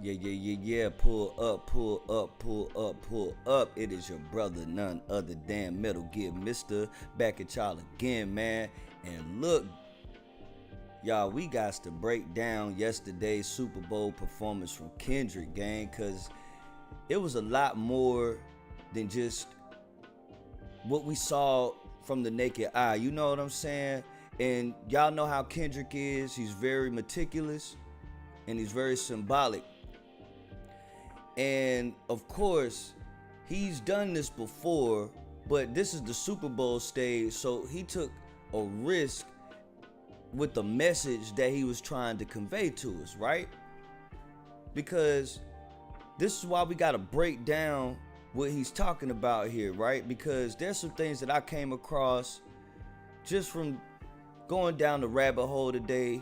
Yeah, yeah, yeah, yeah. Pull up, pull up, pull up, pull up. It is your brother, none other than Metal Gear Mister. Back at y'all again, man. And look, y'all, we got to break down yesterday's Super Bowl performance from Kendrick, gang, because it was a lot more than just what we saw from the naked eye. You know what I'm saying? And y'all know how Kendrick is. He's very meticulous and he's very symbolic. And of course, he's done this before, but this is the Super Bowl stage, so he took a risk with the message that he was trying to convey to us, right? Because this is why we got to break down what he's talking about here, right? Because there's some things that I came across just from going down the rabbit hole today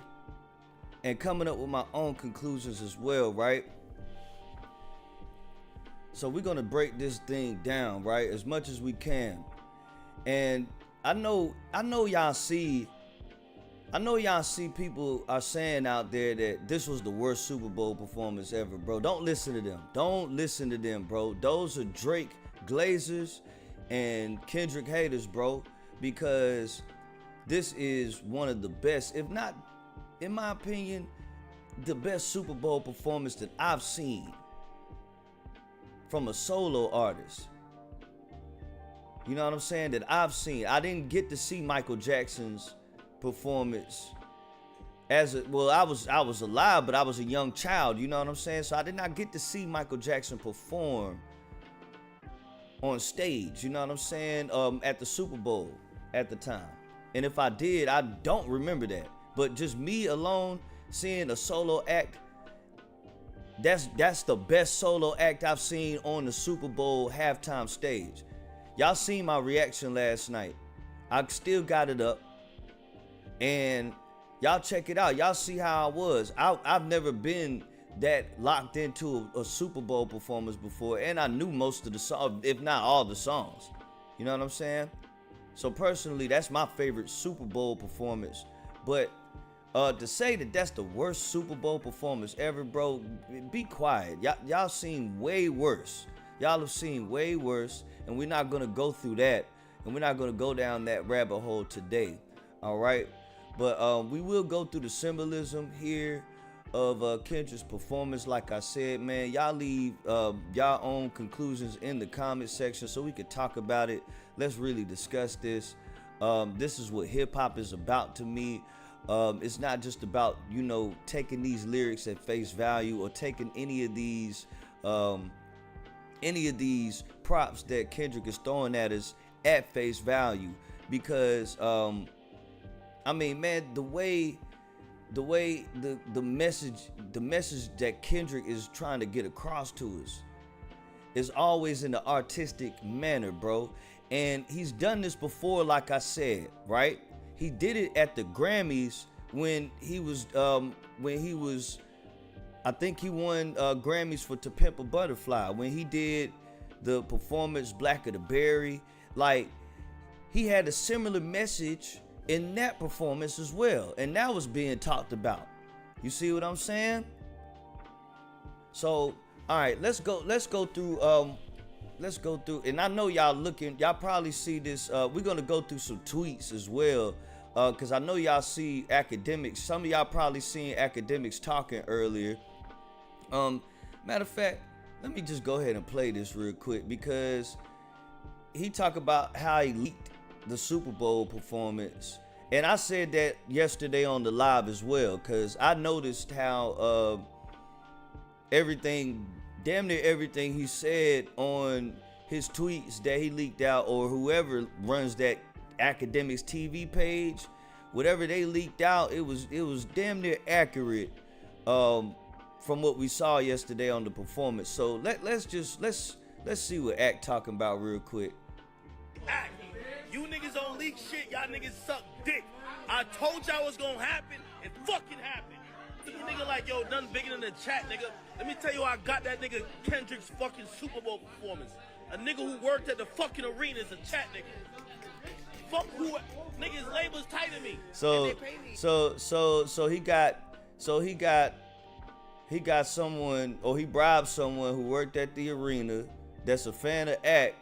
and coming up with my own conclusions as well, right? So we're gonna break this thing down, right, as much as we can. And I know y'all see people are saying out there that this was the worst Super Bowl performance ever, bro. Don't listen to them. Don't listen to them, bro. Those are Drake Glazers and Kendrick haters, bro, because this is one of the best, if not, in my opinion, the best Super Bowl performance that I've seen from a solo artist. You know what I'm saying? That I've seen. I didn't get to see Michael Jackson's performance I was alive, but I was a young child, you know what I'm saying? So I did not get to see Michael Jackson perform on stage, you know what I'm saying? At the Super Bowl at the time. And if I did, I don't remember that. But just me alone seeing a solo act, that's the best solo act I've seen on the Super Bowl halftime stage. Y'all seen my reaction last night. I still got it up. And y'all check it out. Y'all see how I was. I've never been that locked into a Super Bowl performance before. And I knew most of the songs, if not all the songs. You know what I'm saying? So personally, that's my favorite Super Bowl performance. But to say that that's the worst Super Bowl performance ever, bro, be quiet. Y'all seen way worse. Y'all have seen way worse, and we're not gonna go through that, and we're not gonna go down that rabbit hole today. All right, but we will go through the symbolism here of Kendrick's performance. Like I said, man, y'all leave y'all own conclusions in the comment section so we could talk about it. Let's really discuss this. This is what hip hop is about to me. It's not just about, you know, taking these lyrics at face value or taking any of these props that Kendrick is throwing at us at face value, because I mean, man, the message that Kendrick is trying to get across to us is always in an artistic manner, bro. And he's done this before, like I said, right? He did it at the Grammys when he was, I think he won Grammys for To Pimp a Butterfly. When he did the performance Black of the Berry, like, he had a similar message in that performance as well. And that was being talked about. You see what I'm saying? So, all right, let's go through, and I know y'all probably see this. We're gonna go through some tweets as well, because I know y'all see academics. Some of y'all probably seen academics talking earlier. Matter of fact, let me just go ahead and play this real quick, because he talked about how he leaked the Super Bowl performance. And I said that yesterday on the live as well, because I noticed how damn near everything he said on his tweets that he leaked out, or whoever runs that academics TV page, whatever they leaked out, it was damn near accurate from what we saw yesterday on the performance. So let's see what Act talking about real quick. Act, you niggas don't leak shit, y'all niggas suck dick. I told y'all what's gonna happen, it fucking happened. You nigga like, yo, nothing bigger than the chat, nigga. Let me tell you how I got that nigga Kendrick's fucking Super Bowl performance. A nigga who worked at the fucking arena is a chat nigga. Fuck who, niggas labels tight to me. So he got he got someone, or he bribed someone who worked at the arena that's a fan of Act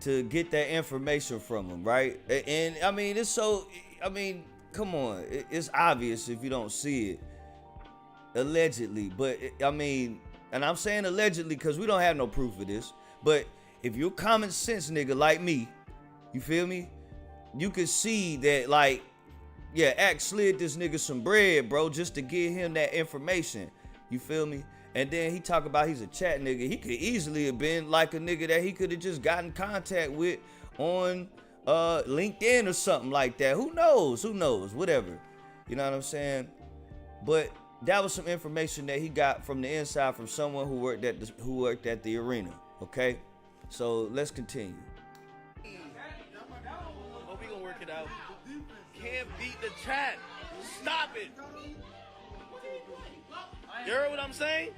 to get that information from him, right? And I mean, it's so, I mean, come on, it's obvious if you don't see it. Allegedly, but I mean, and I'm saying allegedly because we don't have no proof of this, but if you're a common sense nigga like me, you feel me? You could see that, like, yeah, Act slid this nigga some bread, bro, just to give him that information. You feel me? And then he talk about he's a chat nigga. He could easily have been like a nigga that he could have just got in contact with on LinkedIn or something like that. Who knows? Who knows? Whatever. You know what I'm saying? But that was some information that he got from the inside from someone who worked at the arena. Okay? So let's continue. Oh, we gonna work it out. Can't beat the chat. Stop it. You heard what I'm saying?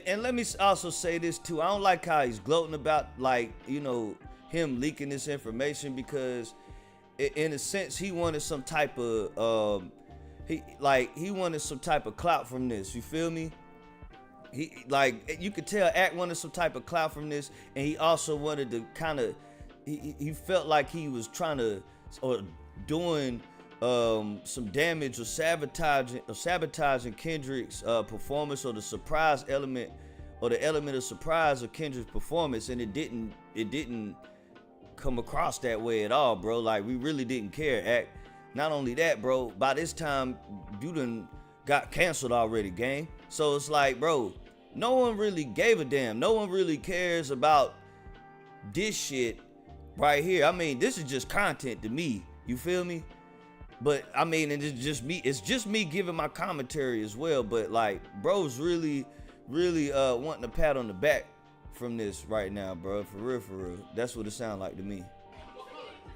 And let me also say this too. I don't like how he's gloating about, like, you know, him leaking this information, because in a sense he wanted some type of he wanted some type of clout from this. You feel me? He, like, you could tell Act wanted some type of clout from this, and he also wanted to kind of, he felt like he was trying to, or doing some damage or sabotaging Kendrick's performance, or the surprise element, or the element of surprise of Kendrick's performance, and it didn't come across that way at all, bro. Like, we really didn't care, Act. Not only that, bro, by this time you done got canceled already, gang. So it's like, bro, no one really gave a damn. No one really cares about this shit right here. I mean, this is just content to me. You feel me? But I mean, and it's just me giving my commentary as well. But like, bro's really wanting a pat on the back from this right now, bro. For real, for real. That's what it sounds like to me.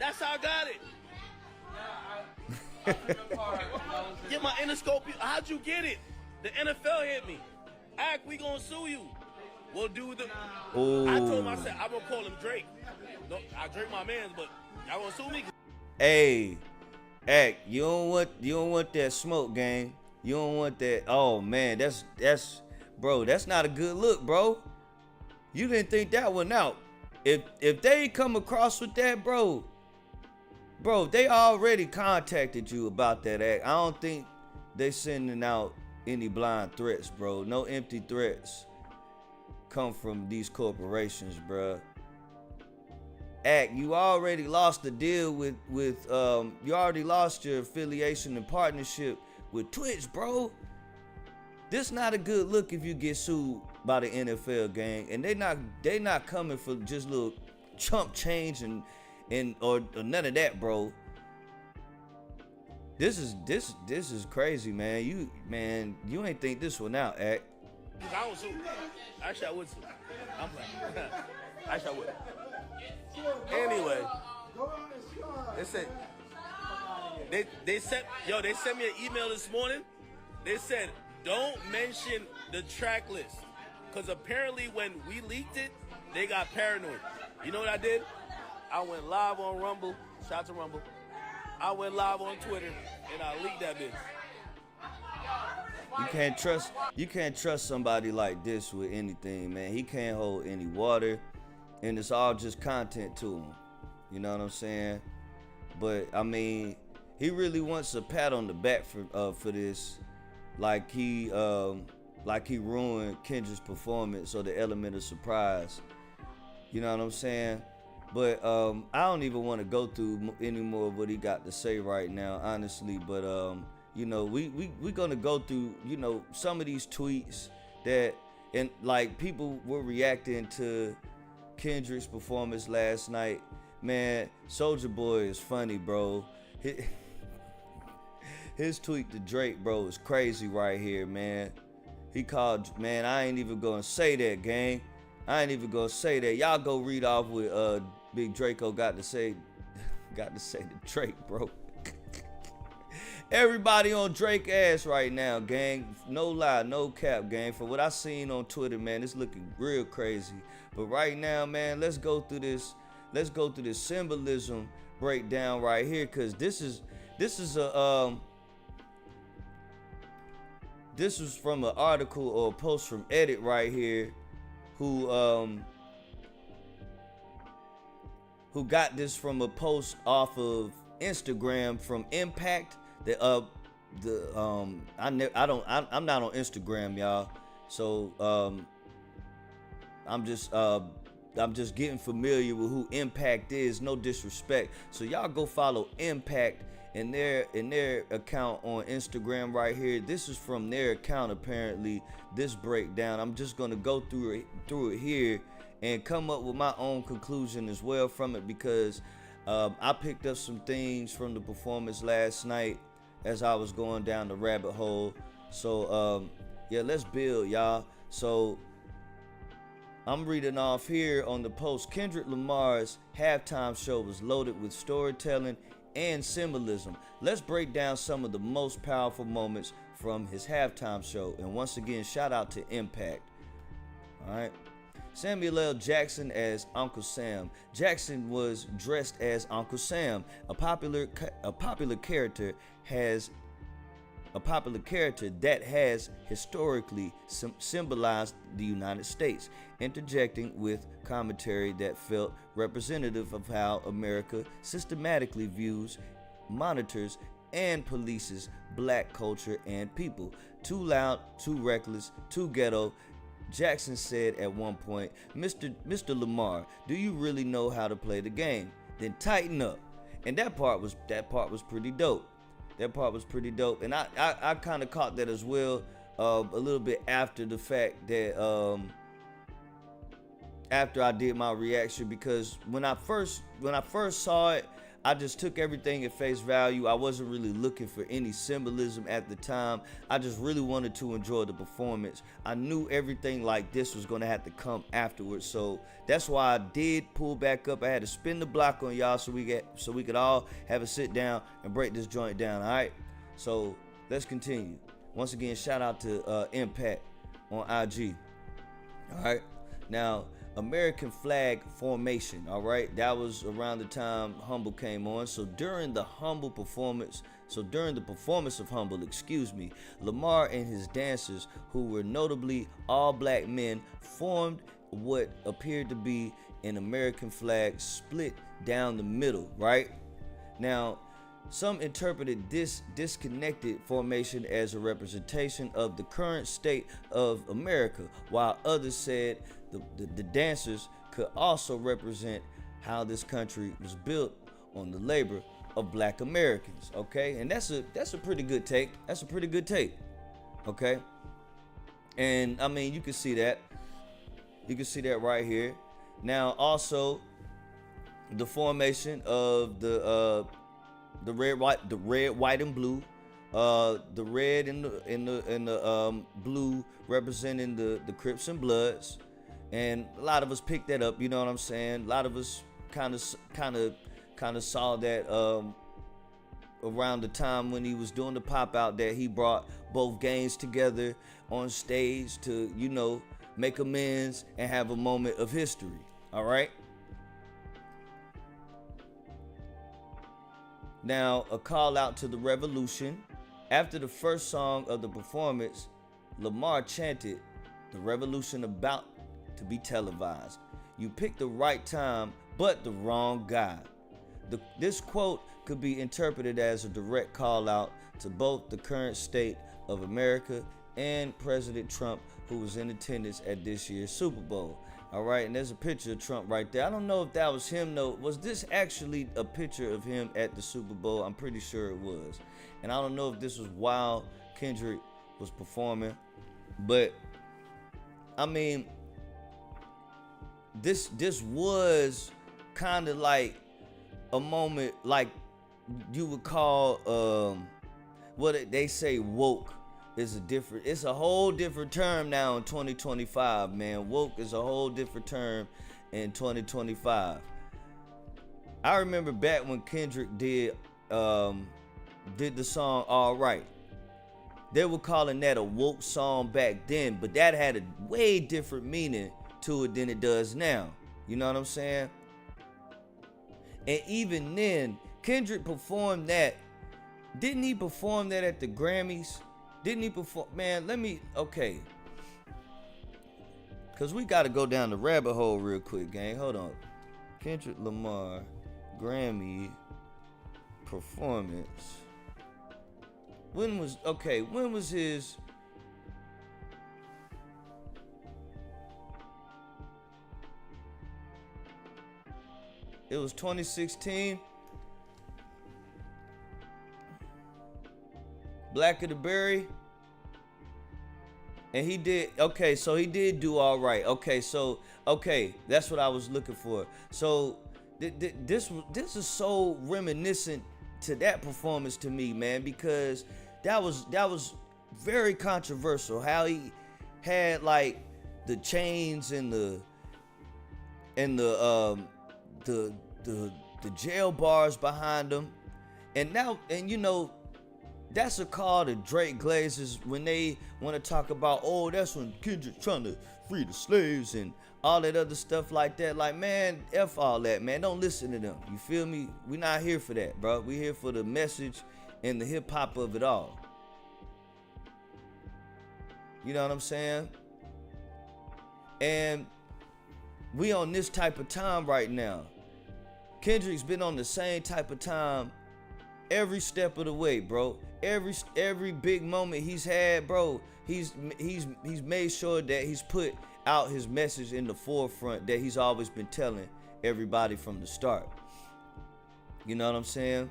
That's how I got it. Get my Interscope. How'd you get it? The NFL hit me. Act, we gonna sue you. We'll do the. Ooh. I told him, I said, I'm gonna call him Drake. No, I Drake my man's, but y'all gonna sue me? Hey, Act, you don't want that smoke, gang. You don't want that. Oh man, that's bro, that's not a good look, bro. You didn't think that one out. If they come across with that, bro, they already contacted you about that, Act. I don't think they sending out any blind threats, bro. No empty threats come from these corporations, bro. Act, you already lost the deal with you already lost your affiliation and partnership with Twitch, bro. This not a good look if you get sued by the NFL, gang. And they not coming for just little chump change and or none of that, bro. This is crazy, man. You ain't think this one out, Act. I don't sue. Actually, I would sue. I'm playing. Actually, I would. Anyway, they said they sent me an email this morning. They said don't mention the track list, because apparently when we leaked it, they got paranoid. You know what I did? I went live on Rumble. Shout out to Rumble. I went live on Twitter and I leaked that bitch. You can't trust somebody like this with anything, man. He can't hold any water, and it's all just content to him. You know what I'm saying? But I mean, he really wants a pat on the back for this, like he ruined Kendrick's performance or the element of surprise. You know what I'm saying? But I don't even want to go through any more of what he got to say right now, honestly. But you know, we're gonna go through, you know, some of these tweets that, and like, people were reacting to Kendrick's performance last night. Man, Soulja Boy is funny, bro. His tweet to Drake, bro, is crazy right here, man. He called, man, I ain't even gonna say that, gang. I ain't even gonna say that. Y'all go read off what Big Draco got to say to Drake, bro. Everybody on Drake ass right now, gang. No lie, no cap, gang. For what I seen on Twitter, man, it's looking real crazy. But right now, man, let's go through this symbolism breakdown right here, cause this is a this was from an article or a post from Edit right here, who got this from a post off of Instagram from Impact. I'm not on Instagram, y'all. So I'm just getting familiar with who Impact is. No disrespect. So y'all go follow Impact in their account on Instagram right here. This is from their account apparently. This breakdown. I'm just gonna go through it here and come up with my own conclusion as well from it, because I picked up some things from the performance last night as I was going down the rabbit hole. So yeah, let's build, y'all. So I'm reading off here on the post. Kendrick Lamar's halftime show was loaded with storytelling and symbolism. Let's break down some of the most powerful moments from his halftime show. And once again, shout out to Impact. All right. Samuel L. Jackson as Uncle Sam. Jackson was dressed as Uncle Sam, a popular character that has historically symbolized the United States, interjecting with commentary that felt representative of how America systematically views, monitors, and polices black culture and people. Too loud, too reckless, too ghetto. Jackson said at one point, Mr. Lamar, do you really know how to play the game? Then tighten up. And that part was pretty dope. That part was pretty dope. And I kind of caught that as well a little bit after the fact that after I did my reaction, because when I first saw it, I just took everything at face value. I wasn't really looking for any symbolism at the time. I just really wanted to enjoy the performance. I knew everything like this was gonna have to come afterwards, so that's why I did pull back up. I had to spin the block on y'all so we could all have a sit down and break this joint down. All right, so let's continue. Once again, shout out to Impact on IG. All right, now American flag formation. All right, that was around the time Humble came on. So during the performance of Humble, Lamar and his dancers, who were notably all black men, formed what appeared to be an American flag split down the middle. Right now, some interpreted this disconnected formation as a representation of the current state of America, while others said the dancers could also represent how this country was built on the labor of black Americans. Okay, and that's a pretty good take. That's a pretty good take. Okay, and I mean, you can see that right here. Now also the formation of the red, white, and blue. The red and the blue representing the Crips and Bloods. And a lot of us picked that up, you know what I'm saying? A lot of us kind of saw that around the time when he was doing the pop out, that he brought both gangs together on stage to, you know, make amends and have a moment of history. All right. Now, a call out to the revolution. After the first song of the performance, Lamar chanted, "The revolution about to be televised. You picked the right time, but the wrong guy." This quote could be interpreted as a direct call out to both the current state of America and President Trump, who was in attendance at this year's Super Bowl. All right, and there's a picture of Trump right there. I don't know if that was him though. Was this actually a picture of him at the Super Bowl? I'm pretty sure it was. And I don't know if this was while Kendrick was performing, but I mean, this was kind of like a moment like you would call what they say woke. It's a whole different term now in 2025, man. Woke is a whole different term in 2025. I remember back when Kendrick did the song All Right. They were calling that a woke song back then, but that had a way different meaning to it than it does now. You know what I'm saying? And even then, Kendrick performed that. Didn't he perform that at the Grammys? Didn't he perform? Man, okay. Because we got to go down the rabbit hole real quick, gang. Hold on. Kendrick Lamar Grammy performance. When was his... It was 2016. Black of the Berry. And he did, okay, so he did do all right. Okay, that's what I was looking for. So this is so reminiscent to that performance to me, man, because that was very controversial. How he had like the chains and the jail bars behind him, and you know. That's a call to Drake Glazers when they want to talk about, oh, that's when Kendrick trying to free the slaves and all that other stuff like that. Like, man, F all that, man. Don't listen to them. You feel me? We not here for that, bro. We here for the message and the hip hop of it all. You know what I'm saying? And we on this type of time right now. Kendrick's been on the same type of time every step of the way, bro. Every big moment he's had, bro, he's made sure that he's put out his message in the forefront that he's always been telling everybody from the start. You know what I'm saying?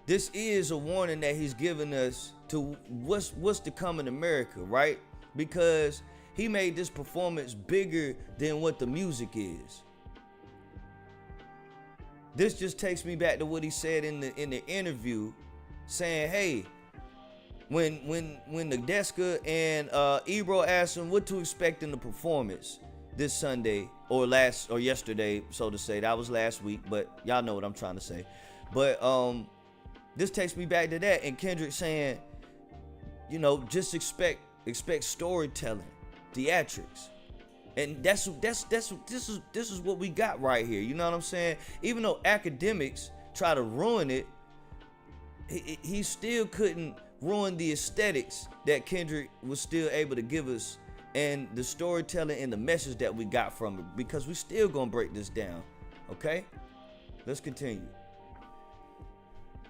This is a warning that he's giving us to what's to come in America, right? Because he made this performance bigger than what the music is. This just takes me back to what he said in the interview, saying, "Hey, when the Deska and Ebro asked him what to expect in the performance this Sunday or yesterday, so to say, that was last week, but y'all know what I'm trying to say. But this takes me back to that, and Kendrick saying, you know, just expect storytelling, theatrics." And this is what we got right here. You know what I'm saying? Even though academics try to ruin it, he still couldn't ruin the aesthetics that Kendrick was still able to give us and the storytelling and the message that we got from it, because we still gonna break this down. Okay? Let's continue.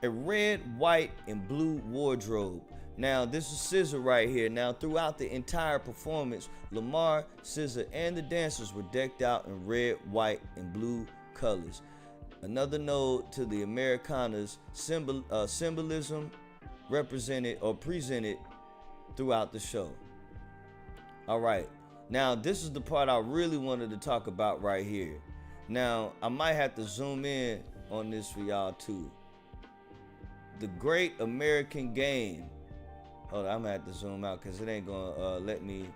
A red, white, and blue wardrobe. Now, this is SZA right here. Now, throughout the entire performance, Lamar, SZA, and the dancers were decked out in red, white, and blue colors. Another nod to the Americana's symbolism represented or presented throughout the show. All right. Now, this is the part I really wanted to talk about right here. Now, I might have to zoom in on this for y'all too. The Great American Game. Hold on, I'm gonna have to zoom out because it ain't gonna let me.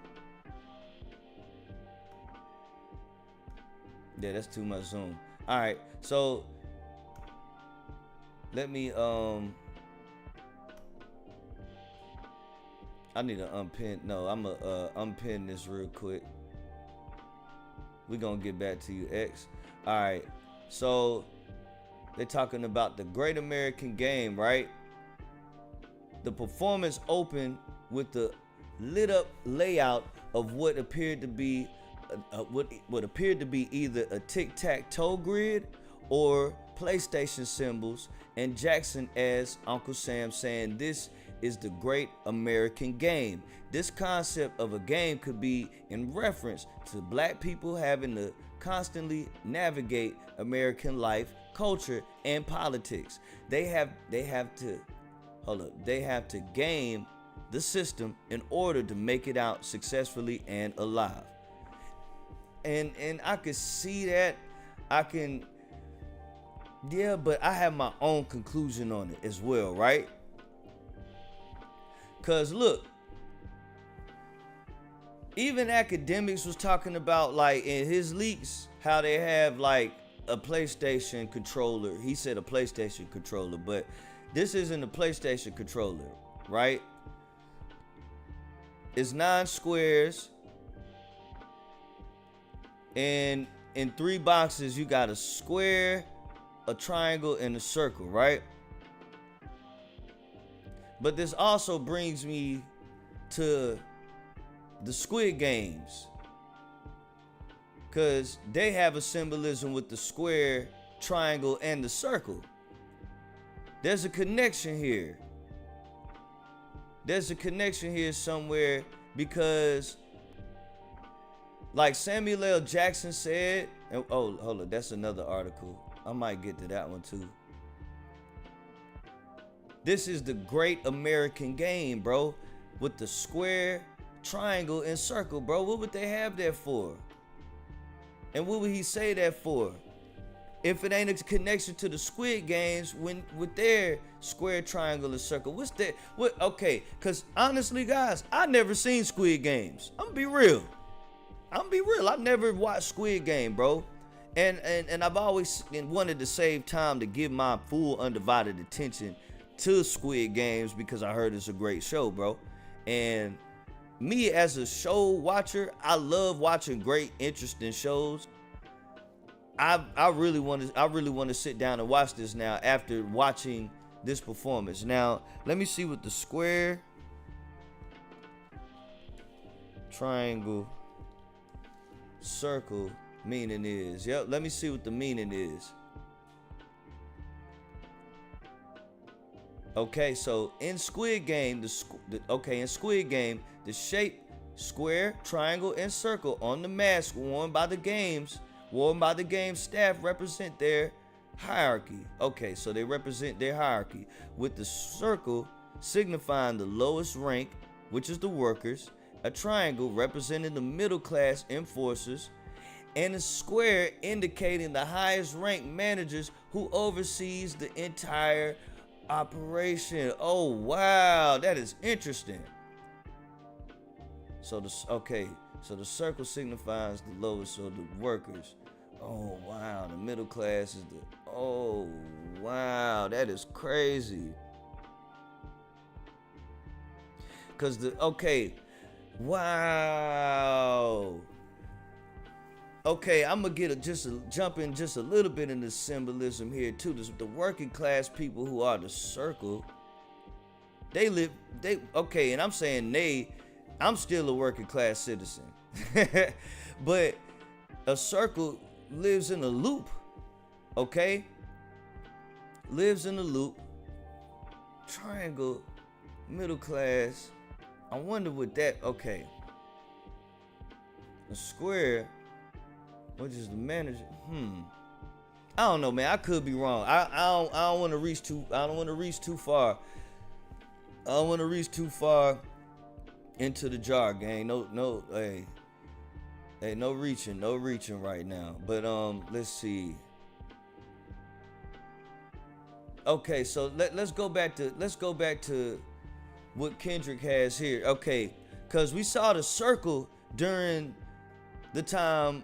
Yeah, that's too much zoom. All right, so let me I need to unpin. No, I'm gonna unpin this real quick. We're gonna get back to you, X. All right, so they're talking about the Great American Game, right? The performance opened with the lit up layout of what appeared to be either a tic-tac-toe grid or PlayStation symbols, and Jackson as Uncle Sam saying this is the Great American Game. This concept of a game could be in reference to black people having to constantly navigate American life, culture, and politics. They have to game the system in order to make it out successfully and alive. And I could see that. But I have my own conclusion on it as well, right? Cause look, even academics was talking about, like, in his leaks, how they have like a PlayStation controller. He said a PlayStation controller, but this isn't a PlayStation controller, right? It's 9 squares, and in 3 boxes you got a square, a triangle, and a circle, right? But this also brings me to the Squid Games, because they have a symbolism with the square, triangle, and the circle. There's a connection here. There's a connection here somewhere, because like Samuel L. Jackson said, and oh, hold on, that's another article. I might get to that one too. This is the great American game, bro, with the square, triangle, and circle, bro. What would they have that for? And what would he say that for? If it ain't a connection to the Squid Games when with their square, triangle, and circle. What's that? What? Okay, because honestly, guys, I never seen Squid Games. I'm gonna be real. I never watched Squid Game, bro. And I've always wanted to save time to give my full undivided attention to Squid Games because I heard it's a great show, bro. And me as a show watcher, I love watching great, interesting shows. I really want to sit down and watch this now after watching this performance. Now, let me see what the square, triangle, circle meaning is. Yep, let me see what the meaning is. Okay, so in Squid Game, in Squid Game, the shape square, triangle, and circle on the mask worn by the game's staff represent their hierarchy. Okay, so they represent their hierarchy, with the circle signifying the lowest rank, which is the workers, a triangle representing the middle class enforcers, and a square indicating the highest ranked managers who oversees the entire operation. Oh wow, that is interesting. So the circle signifies the lowest, so the workers. Oh wow, the middle class is the. Oh wow, that is crazy. Cause wow. Okay, I'm gonna jump in just a little bit in the symbolism here too. The working class people who are the circle, and I'm saying I'm still a working class citizen. But a circle lives in a loop, okay? Lives in a loop. Triangle, middle class. I wonder what that, okay. A square, which is the manager. I don't know, man. I could be wrong. I don't want to reach too far. I don't want to reach too far into the jar, gang. No, hey, no reaching right now. But let's see. Okay, so let's go back to what Kendrick has here. Okay, cause we saw the circle during the time,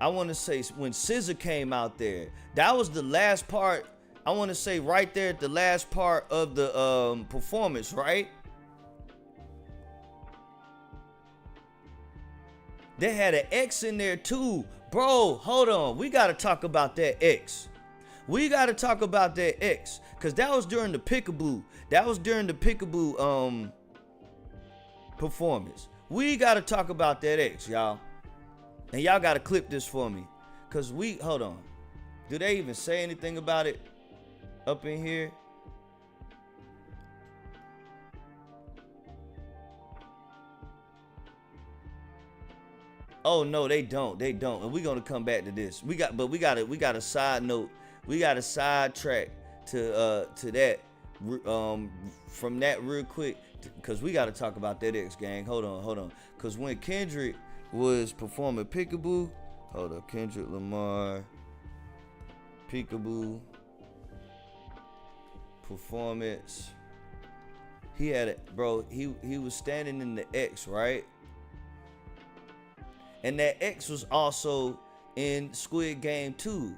I want to say, when SZA came out there. That was the last part. I want to say right there at the last part of the performance, right? They had an X in there too. Bro, hold on. We got to talk about that X. Because that was during the Peekaboo. Performance. We got to talk about that X, y'all. And y'all got to clip this for me. Because hold on. Do they even say anything about it up in here? Oh no, they don't. And we're gonna come back to this. We got a side note. We got a side track to that from that real quick, because we got to talk about that X, gang. Hold on. Because when Kendrick was performing Peekaboo, hold up, Kendrick Lamar Peekaboo performance, he had it, bro. He was standing in the X, right? And that X was also in Squid Game 2.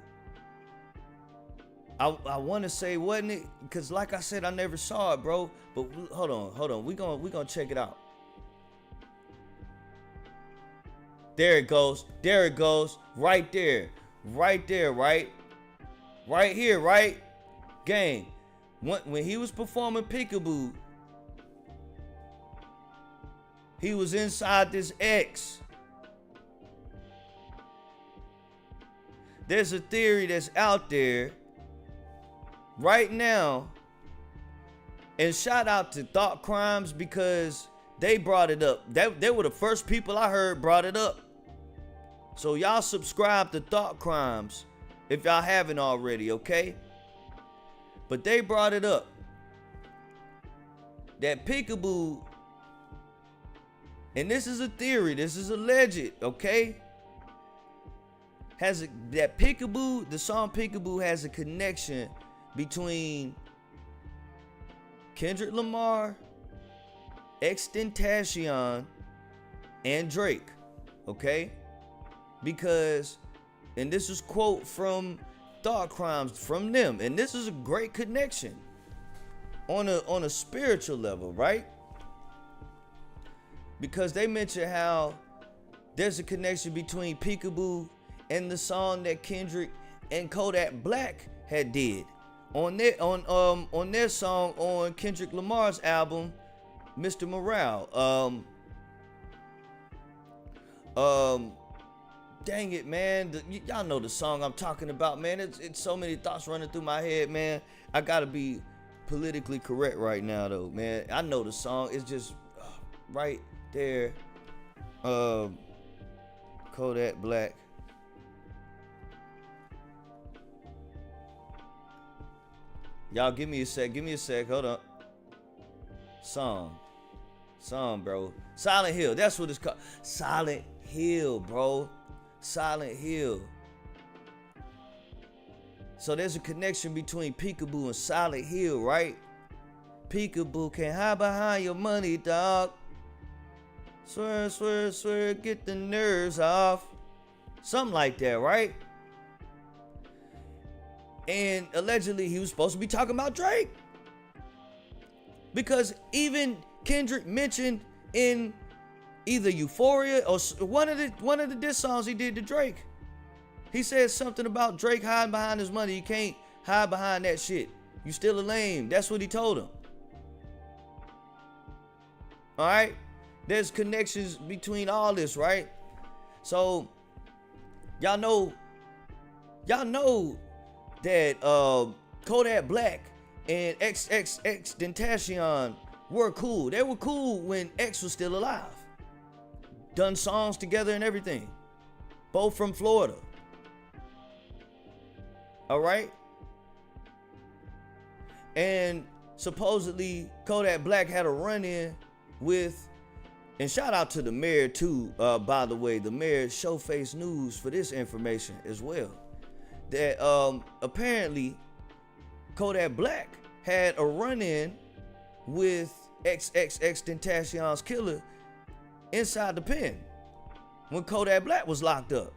I want to say, wasn't it? Because like I said, I never saw it, bro. But hold on. We gonna check it out. There it goes. Right there. Right here, right? Gang. when he was performing Peekaboo, he was inside this X. There's a theory that's out there right now, and shout out to Thought Crimes because they brought it up. They were the first people I heard brought it up. So y'all subscribe to Thought Crimes if y'all haven't already, okay? But they brought it up that Peekaboo, and this is a theory, this is alleged, okay? That Peekaboo, the song Peekaboo has a connection between Kendrick Lamar, XXXTentacion, and Drake, okay? Because, and this is quote from Thought Crimes from them, and this is a great connection on a spiritual level, right? Because they mention how there's a connection between Peekaboo and the song that Kendrick and Kodak Black had did on their song on Kendrick Lamar's album, Mr. Morale. Dang it, man. Y'all know the song I'm talking about, man. It's so many thoughts running through my head, man. I gotta be politically correct right now, though, man. I know the song. It's just right there. Kodak Black. Y'all give me a sec. Hold up. Song, bro. Silent Hill. That's what it's called. Silent Hill, bro. Silent Hill. So there's a connection between Peekaboo and Silent Hill, right? Peekaboo can't hide behind your money, dog. Swear, get the nerves off. Something like that, right? And allegedly he was supposed to be talking about Drake. Because even Kendrick mentioned in either Euphoria or one of the diss songs he did to Drake, he said something about Drake hiding behind his money. You can't hide behind that shit. You still a lame. That's what he told him. All right? There's connections between all this, right? So y'all know that Kodak Black and XXXTentacion were cool. They were cool when X was still alive. Done songs together and everything. Both from Florida. All right? And supposedly Kodak Black had a run-in with, and shout out to the mayor too, by the way, the mayor Showface News for this information as well. That apparently Kodak Black had a run-in with XXXTentacion's killer inside the pen when Kodak Black was locked up.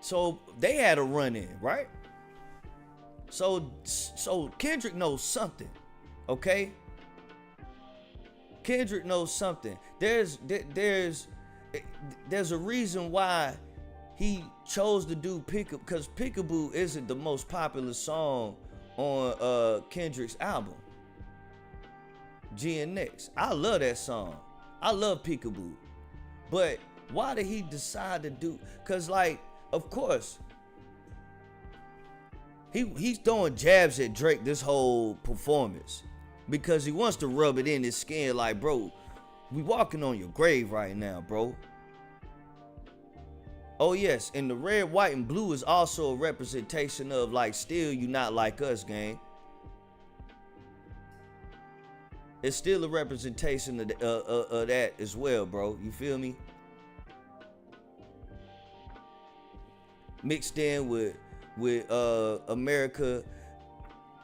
So they had a run-in, right? So Kendrick knows something, okay? Kendrick knows something. There's a reason why he chose to do Peekaboo, because Peekaboo isn't the most popular song on Kendrick's album, GNX. I love that song. I love Peekaboo. But why did he decide to do? Because, like, of course, he's throwing jabs at Drake this whole performance because he wants to rub it in his skin like, bro, we walking on your grave right now, bro. Oh yes, and the red, white, and blue is also a representation of, like, still you not like us, gang. It's still a representation of that as well, bro. You feel me? Mixed in with America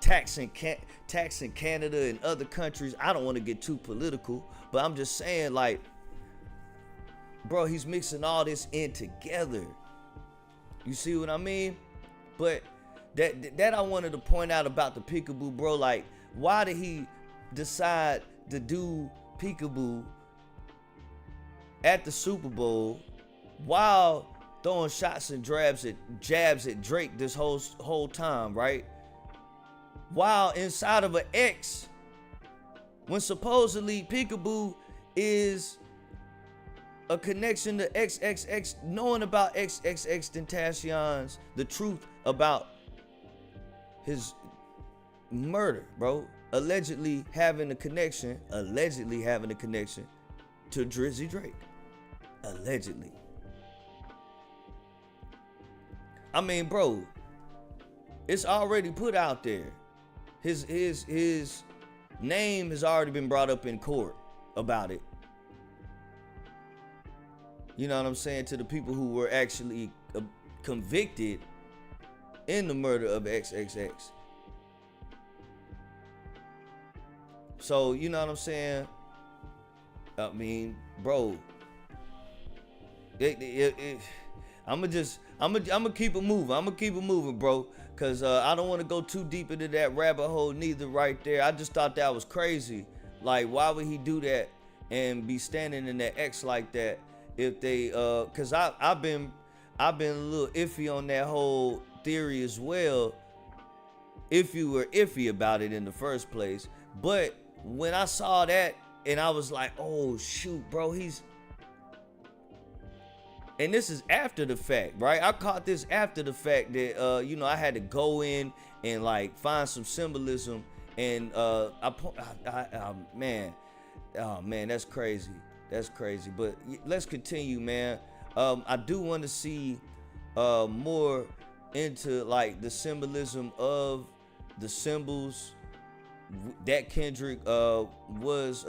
taxing Canada and other countries. I don't want to get too political, but I'm just saying, like, bro, he's mixing all this in together. You see what I mean? But that I wanted to point out about the Peekaboo, bro. Like, why did he decide to do Peekaboo at the Super Bowl while throwing shots and jabs at Drake this whole time, right? While inside of an X, when supposedly Peekaboo is a connection to XXX, knowing about XXX Tentacion's, the truth about his murder, bro. Allegedly having a connection to Drizzy Drake. Allegedly. I mean, bro, it's already put out there. His name has already been brought up in court about it. You know what I'm saying? To the people who were actually convicted in the murder of XXX. So, you know what I'm saying? I mean, bro, I'ma keep it moving, bro. Cause I don't want to go too deep into that rabbit hole neither right there. I just thought that was crazy. Like, why would he do that and be standing in that X like that if they cause I've been a little iffy on that whole theory as well, if you were iffy about it in the first place. But when I saw that and I was like, oh shoot, bro, and this is after the fact, right? I caught this after the fact that, I had to go in and like find some symbolism, and man, that's crazy. That's crazy. But let's continue, man. I do want to see more into like the symbolism of the symbols that Kendrick was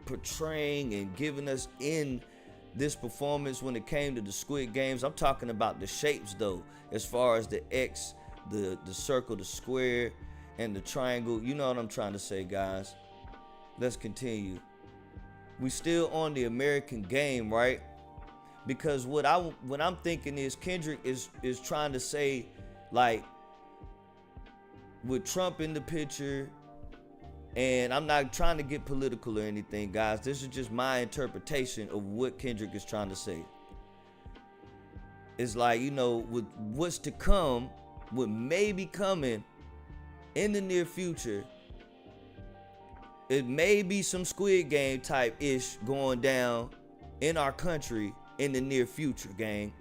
portraying and giving us in this performance when it came to the Squid Games. I'm talking about the shapes though, as far as the X, the circle, the square, and the triangle. You know what I'm trying to say, guys. Let's continue. We still on the American game, right? Because what I'm thinking is Kendrick is trying to say, like, with Trump in the picture, and I'm not trying to get political or anything, guys. This is just my interpretation of what Kendrick is trying to say. It's like, with what's to come, what may be coming in the near future, it may be some Squid Game type ish going down in our country in the near future, gang.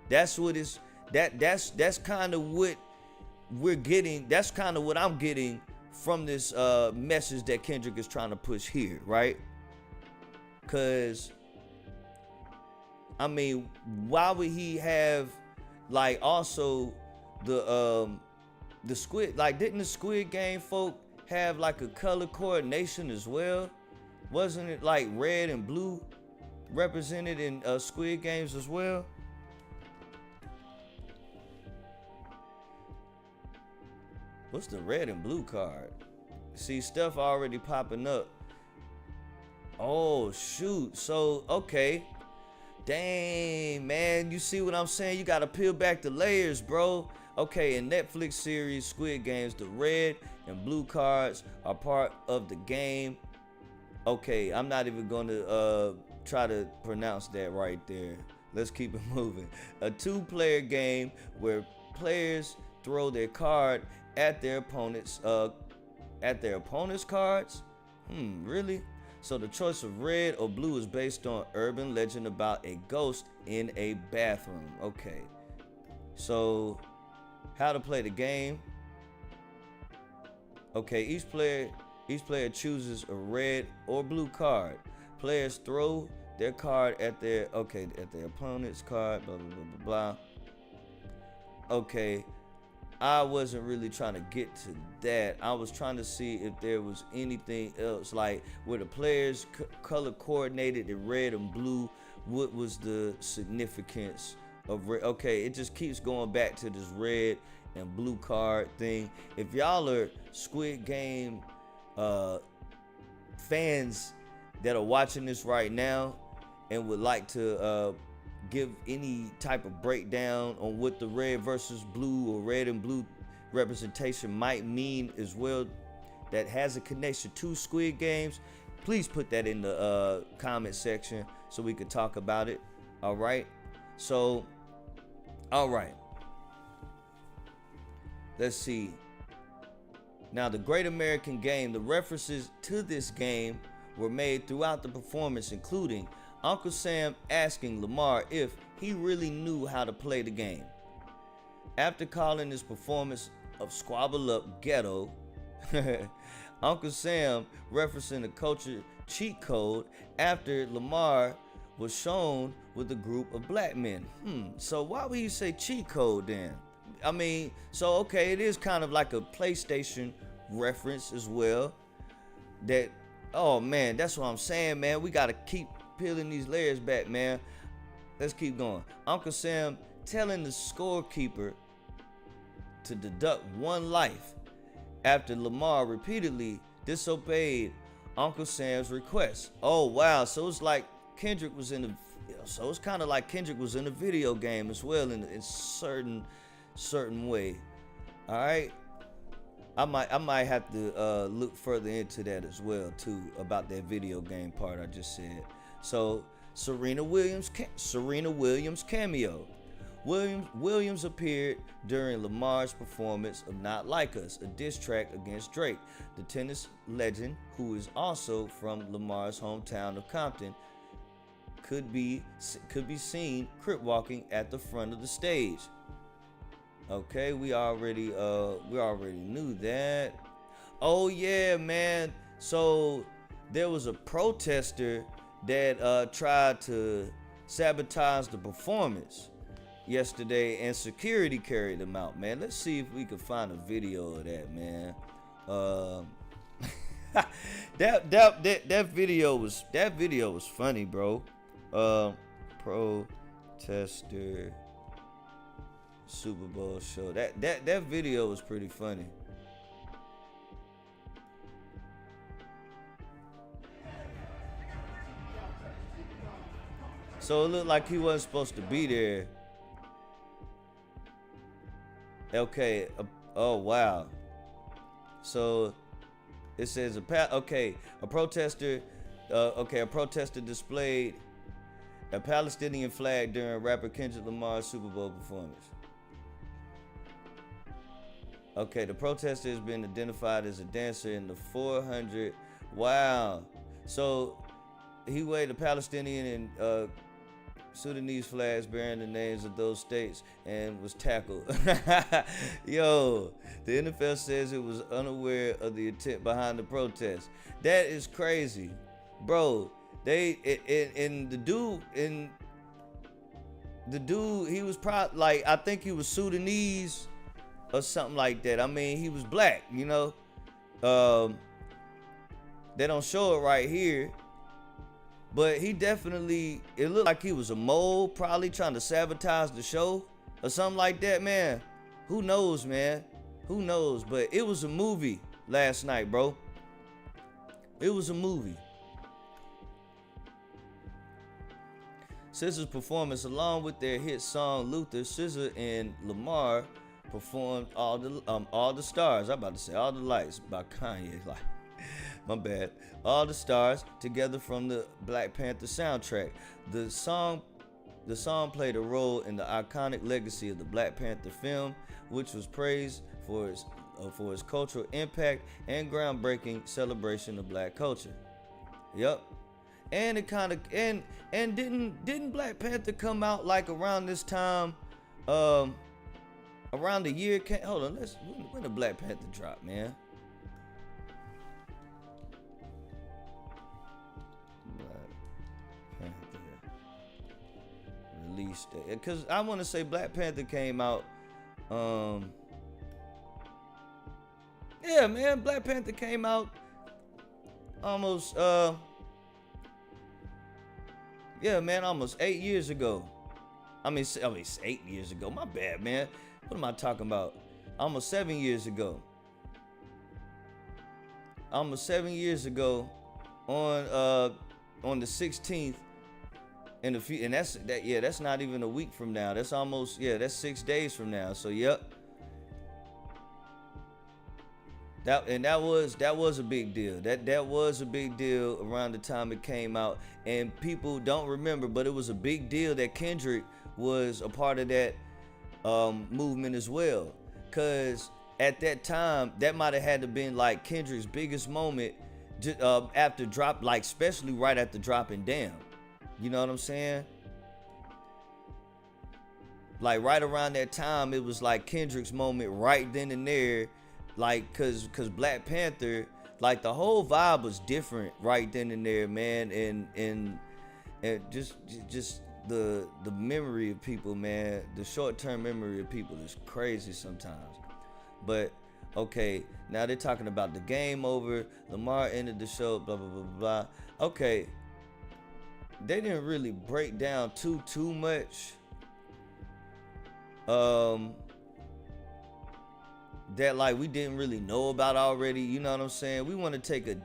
That's what it's that's kind of what we're getting. That's kind of what I'm getting from this message that Kendrick is trying to push here, right? Cause I mean, why would he have like also the Squid, like, didn't the Squid Game folk have like a color coordination as well? Wasn't it like red and blue represented in Squid Games as well? What's the red and blue card? See, stuff already popping up. Oh shoot. So okay. Dang, man, you see what I'm saying? You gotta peel back the layers, bro. Okay, in Netflix series Squid Games, the red and blue cards are part of the game. Okay, I'm not even gonna try to pronounce that right there. Let's keep it moving. A 2-player game where players throw their card at their opponent's cards. Really? So the choice of red or blue is based on urban legend about a ghost in a bathroom. Okay. So how to play the game. Okay, each player chooses a red or blue card. Players throw their card at their opponent's card, blah blah blah blah blah. Okay. I wasn't really trying to get to that. I was trying to see if there was anything else, like where the players color coordinated in red and blue. What was the significance of red? Okay, it just keeps going back to this red and blue card thing. If y'all are Squid Game fans that are watching this right now and would like to give any type of breakdown on what the red versus blue or red and blue representation might mean as well, that has a connection to Squid Games, please put that in the comment section so we could talk about it. All right, so All right. Let's see. Now, the Great American Game, the references to this game were made throughout the performance, including Uncle Sam asking Lamar if he really knew how to play the game. After calling his performance of Squabble Up ghetto, Uncle Sam referencing the culture cheat code after Lamar was shown with a group of black men. So why would he say cheat code then? I mean, so okay, it is kind of like a PlayStation reference as well. That, oh man, that's what I'm saying, man. We gotta keep peeling these layers back, man. Let's keep going. Uncle Sam telling the scorekeeper to deduct one life after Lamar repeatedly disobeyed Uncle Sam's request. Oh wow, so it's like Kendrick was in the, so it's kind of like Kendrick was in a video game as well in certain way. All right, I might have to look further into that as well too, about that video game part I just said. So Serena Williams cameo. Williams appeared during Lamar's performance of Not Like Us, a diss track against Drake. The tennis legend, who is also from Lamar's hometown of Compton, could be seen crip walking at the front of the stage. Okay, we already knew that. Oh yeah, man. So there was a protester that tried to sabotage the performance yesterday, and security carried them out, man. Let's see if we can find a video of that, man. that video was funny, bro. Protester Super Bowl show. That video was pretty funny. So it looked like he wasn't supposed to be there. Okay. Oh wow. So it says a protester displayed a Palestinian flag during rapper Kendrick Lamar's Super Bowl performance. Okay, the protester has been identified as a dancer in the 400. Wow. So he waved a Palestinian and Sudanese flags bearing the names of those states and was tackled. Yo, the NFL says it was unaware of the intent behind the protest. That is crazy, bro. The dude, he was probably like, I think he was Sudanese or something like that. I mean, he was black, you know. They don't show it right here. But he definitely, it looked like he was a mole, probably trying to sabotage the show or something like that, man. Who knows, man? Who knows? But it was a movie last night, bro. It was a movie. SZA's performance, along with their hit song Luther, SZA and Lamar performed All the Stars. I'm about to say All the Lights by Kanye. Like, my bad. All the Stars together from the Black Panther soundtrack. The song played a role in the iconic legacy of the Black Panther film, which was praised for its cultural impact and groundbreaking celebration of black culture. Yep. And it kind of and didn't Black Panther come out like around this time? Around the year hold on, when the Black Panther drop, man? Release date, because I want to say Black Panther came out yeah, man, Black Panther came out almost almost 8 years ago. I mean 8 years ago, my bad, man. What am I talking about? Almost 7 years ago. Almost 7 years ago on the 16th. And that's not even a week from now. That's almost, that's 6 days from now. So yep. That was a big deal. That was a big deal around the time it came out. And people don't remember, but it was a big deal that Kendrick was a part of that movement as well. Cause at that time, that might have had to been like Kendrick's biggest moment after drop, like especially right after dropping Damn. You know what I'm saying? Like right around that time, it was like Kendrick's moment right then and there. Like cause Black Panther, like the whole vibe was different right then and there, man. And just the memory of people, man, the short-term memory of people is crazy sometimes. But okay, now they're talking about the game over, Lamar ended the show, blah blah blah blah. Okay, they didn't really break down too much that like we didn't really know about already. You know what I'm saying? We want to take a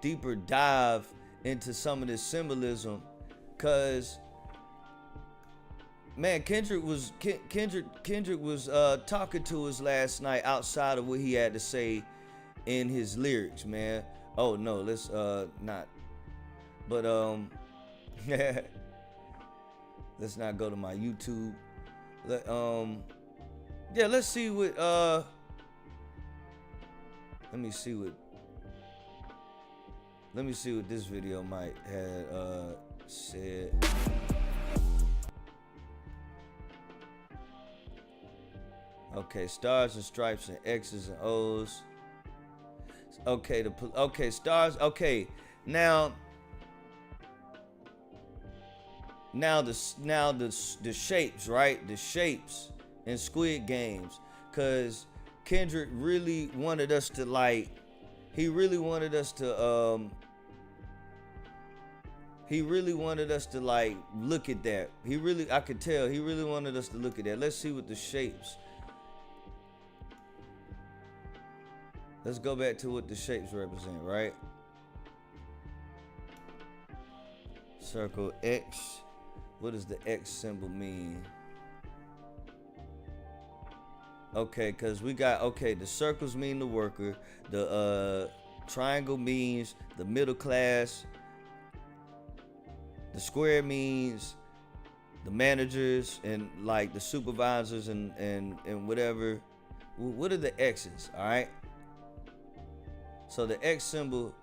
deeper dive into some of this symbolism, cause man, Kendrick was talking to us last night outside of what he had to say in his lyrics, man. Oh no, let's not. But let's not go to my YouTube. Yeah, let's see what let me see what this video might have said. Okay, stars and stripes and X's and O's. Okay, okay, stars. Okay, now the shapes, right? The shapes in Squid Games, cause Kendrick really wanted us to like. He really wanted us to like look at that. I could tell he really wanted us to look at that. Let's see what the shapes. Let's go back to what the shapes represent, right? Circle X. What does the X symbol mean? Okay, because we got, okay, the circles mean the worker. The triangle means the middle class. The square means the managers and like the supervisors and whatever. What are the X's, all right? So the X symbol,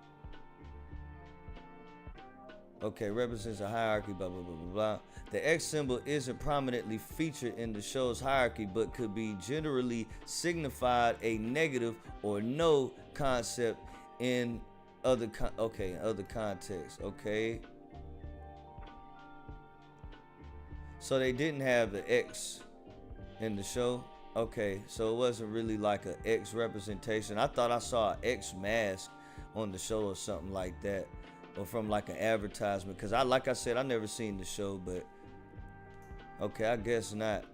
okay, represents a hierarchy, blah, blah, blah, blah, blah. The X symbol isn't prominently featured in the show's hierarchy, but could be generally signified a negative or no concept in other contexts, okay? So they didn't have the X in the show. Okay, so it wasn't really like an X representation. I thought I saw an X mask on the show or something like that, or from like an advertisement. Cause like I said, I never seen the show, but okay, I guess not.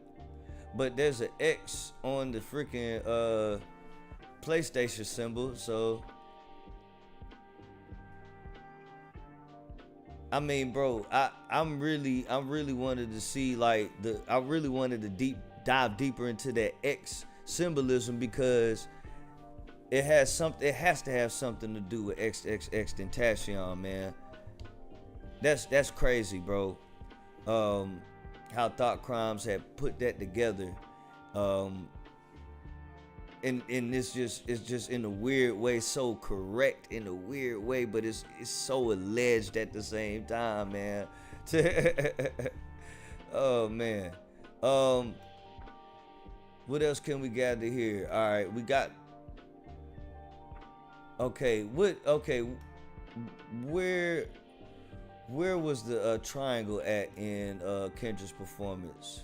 But there's an X on the freaking PlayStation symbol, so I mean, bro, I really wanted to see like I really wanted to dive deeper into that X symbolism, because it has to have something to do with XXX Tentacion, man. That's crazy, bro. How Thought Crimes had put that together. And it's just in a weird way, so correct in a weird way, but it's so alleged at the same time, man. Oh man. What else can we gather here? All right, we got. Okay, where was the triangle at in Kendrick's performance?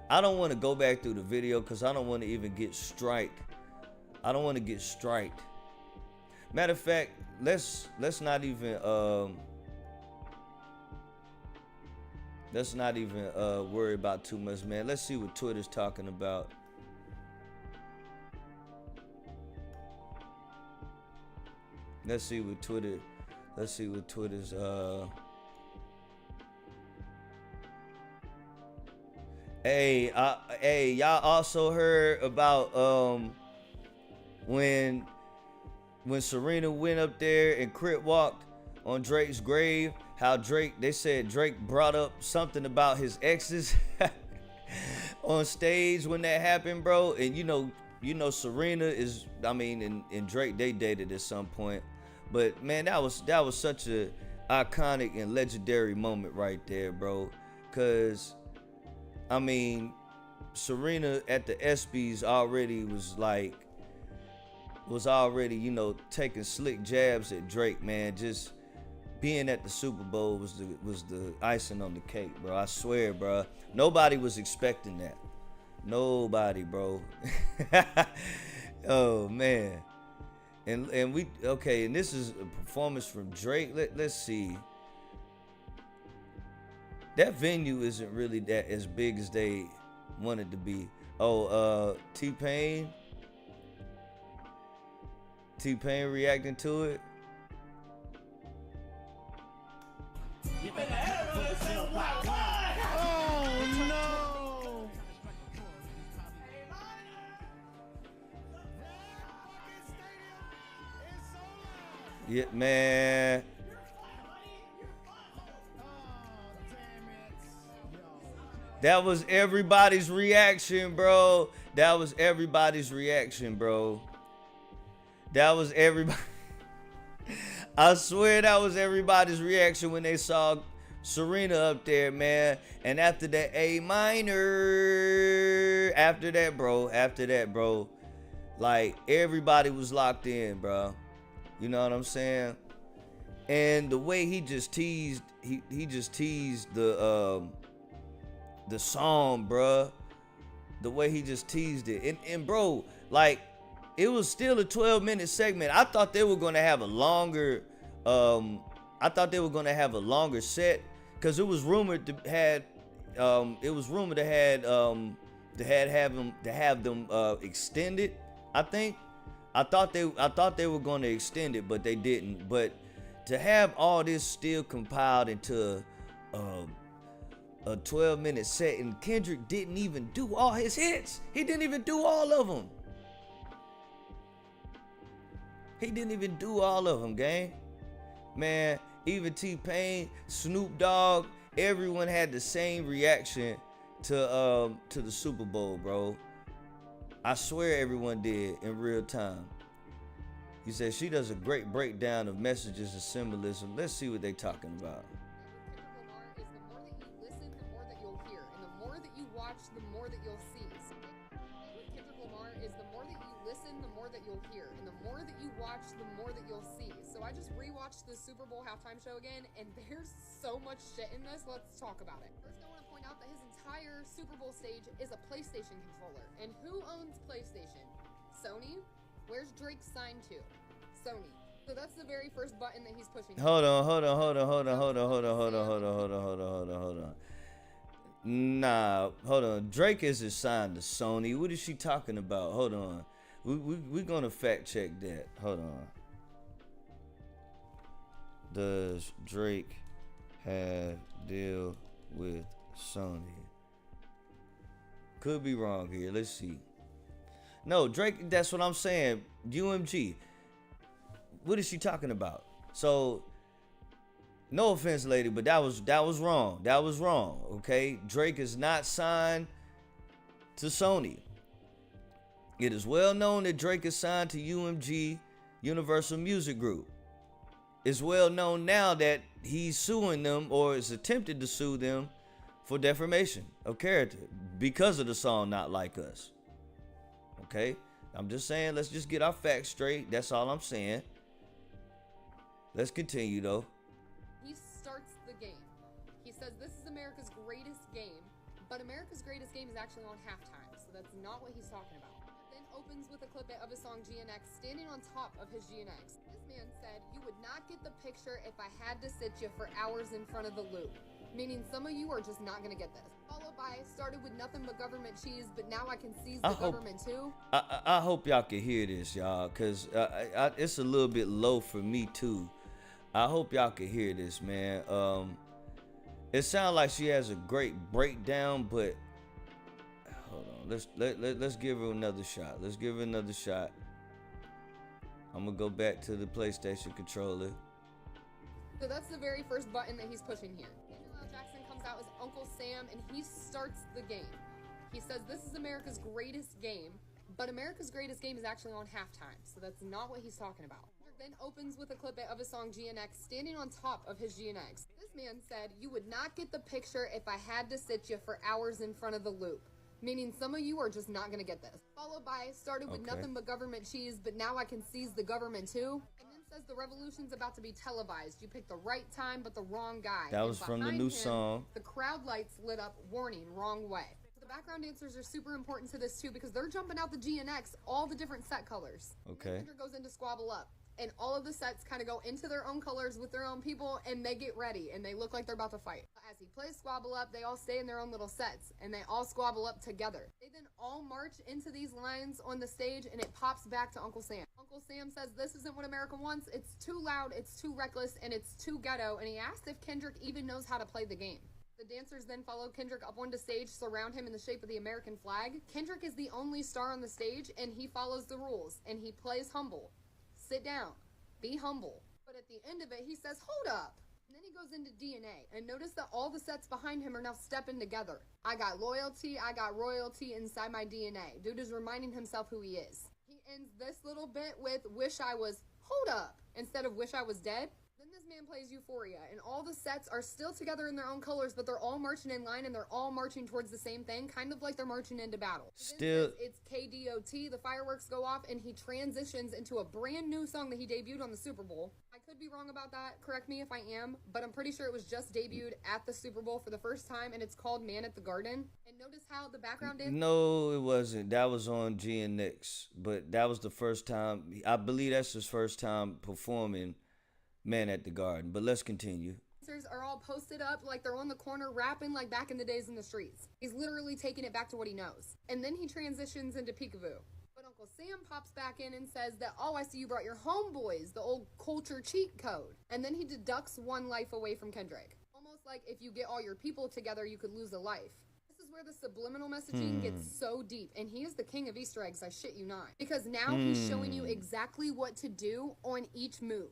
I don't want to go back through the video because I don't want to even get striked. I don't want to get striked. Matter of fact, let's not even worry about too much, man. Let's see what Twitter's talking about. Let's see what Twitter's Hey, y'all also heard about when Serena went up there and crip walked on Drake's grave, how they said Drake brought up something about his exes. on stage when that happened, bro. And Serena is, I mean, and Drake, they dated at some point. But man, that was such a iconic and legendary moment right there, bro. Cause I mean, Serena at the ESPYs already was already, taking slick jabs at Drake, man. Just being at the Super Bowl was the icing on the cake, bro. I swear, bro. Nobody was expecting that. Nobody, bro. Oh man. And this is a performance from Drake. Let's see. That venue isn't really that as big as they wanted to be. T-Pain reacting to it. Oh no! Yeah, man. That was everybody's reaction, bro. That was everybody's reaction, bro. That was everybody. I swear that was everybody's reaction when they saw Serena up there, man. And after that A minor, after that, bro, like everybody was locked in, bro. You know what I'm saying? And the way he just teased, he just teased the song, bro. The way he just teased it. And bro, like, it was still a 12-minute segment. I thought they were gonna have a longer set, because it was rumored to have them extended. I thought they were gonna extend it, but they didn't. But to have all this still compiled into a 12-minute set, and Kendrick didn't even do all his hits. He didn't even do all of them. He didn't even do all of them, gang. Man, even T-Pain, Snoop Dogg, everyone had the same reaction to the Super Bowl, bro. I swear everyone did in real time. He said she does a great breakdown of messages and symbolism. Let's see what they talking about. Kendrick Lamar is the more that you listen, the more that you'll hear. And the more that you watch, the more that you'll see. With Kendrick Lamar is the more that you listen, the more that you'll hear. And the more that you watch, the more that you'll see. So I just rewatched the Super Bowl halftime show again, and there's so much shit in this. Let's talk about it. First, I want to point out that his entire Super Bowl stage is a PlayStation controller. And who owns PlayStation? Sony? Where's Drake signed to? Sony. So that's the very first button that he's pushing. Hold on. Nah, hold on. Drake isn't signed to Sony. What is she talking about? Hold on. We're gonna fact check that. Hold on. Does Drake have deal with Sony? Could be wrong here. Let's see. No, Drake, that's what I'm saying. UMG. What is she talking about? So, no offense, lady, but that was wrong. That was wrong, okay? Drake is not signed to Sony. It is well known that Drake is signed to UMG, Universal Music Group. It's well known now that he's suing them, or is attempted to sue them, for defamation of character because of the song Not Like Us. Okay? I'm just saying, let's just get our facts straight. That's all I'm saying. Let's continue, though. He starts the game. He says this is America's greatest game, but America's greatest game is actually on halftime, so that's not what he's talking about. Then opens with a clip of his song GNX, standing on top of his GNX. This man said, "You would not get the picture if I had to sit you for hours in front of the loop." Meaning some of you are just not gonna get this. Followed by, started with nothing but government cheese, but now I can seize the government too. I hope y'all can hear this, y'all, because it's a little bit low for me, too. I hope y'all can hear this, man. It sounds like she has a great breakdown, but hold on. Let's give her another shot. Let's give her another shot. I'm gonna go back to the PlayStation controller. So that's the very first button that he's pushing here. Jackson comes out as Uncle Sam, and he starts the game. He says this is America's greatest game, but America's greatest game is actually on halftime, so that's not what he's talking about. Kendrick then opens with a clip of his song GNX, standing on top of his GNX. This man said, "You would not get the picture if I had to sit you for hours in front of the loop." Meaning some of you are just not going to get this. Followed by, started with nothing but government cheese, but now I can seize the government too. And then says the revolution's about to be televised. You picked the right time, but the wrong guy. That was from the new song. The crowd lights lit up, warning, wrong way. The background dancers are super important to this too because they're jumping out the GNX, all the different set colors. Okay. And Kendrick goes into Squabble Up. And all of the sets kind of go into their own colors with their own people, and they get ready, and they look like they're about to fight. As he plays Squabble Up, they all stay in their own little sets, and they all squabble up together. They then all march into these lines on the stage, and it pops back to Uncle Sam. Uncle Sam says this isn't what America wants. It's too loud, it's too reckless, and it's too ghetto, and he asks if Kendrick even knows how to play the game. The dancers then follow Kendrick up onto stage, surround him in the shape of the American flag. Kendrick is the only star on the stage, and he follows the rules, and he plays humble. Sit down. Be humble. But at the end of it, he says, hold up. And then he goes into DNA. And notice that all the sets behind him are now stepping together. I got loyalty, I got royalty inside my DNA. Dude is reminding himself who he is. He ends this little bit with, wish I was, hold up, instead of wish I was dead. Then this man plays Euphoria, and all the sets are still together in their own colors, but they're all marching in line, and they're all marching towards the same thing, kind of like they're marching into battle. Still, it's KDOT, the fireworks go off, and he transitions into a brand new song that he debuted on the Super Bowl. I could be wrong about that, correct me if I am, but I'm pretty sure it was just debuted at the Super Bowl for the first time, and it's called Man at the Garden. And notice how the background dance... No, it wasn't. That was on GNX, but that was the first time, I believe that's his first time performing Man at the Garden, but let's continue. Dancers are all posted up like they're on the corner rapping like back in the days in the streets. He's literally taking it back to what he knows. And then he transitions into peekaboo. But Uncle Sam pops back in and says that, oh, I see you brought your homeboys, the old culture cheat code. And then he deducts one life away from Kendrick. Almost like if you get all your people together, you could lose a life. This is where the subliminal messaging gets so deep. And he is the king of Easter eggs, I shit you not. Because now he's showing you exactly what to do on each move.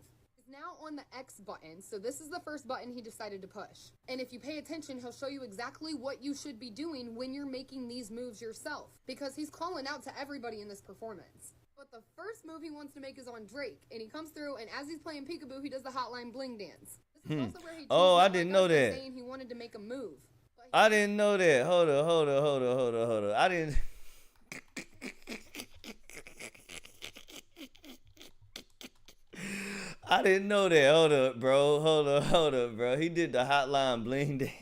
Now on the X button, so this is the first button he decided to push. And if you pay attention, he'll show you exactly what you should be doing when you're making these moves yourself, because he's calling out to everybody in this performance. But the first move he wants to make is on Drake, and he comes through, and as he's playing peekaboo, he does the Hotline Bling dance. This is also where he I didn't know that. Saying he wanted to make a move. I didn't know that. Hold on. I didn't... I didn't know that. Hold up, bro. He did the Hotline Bling dance.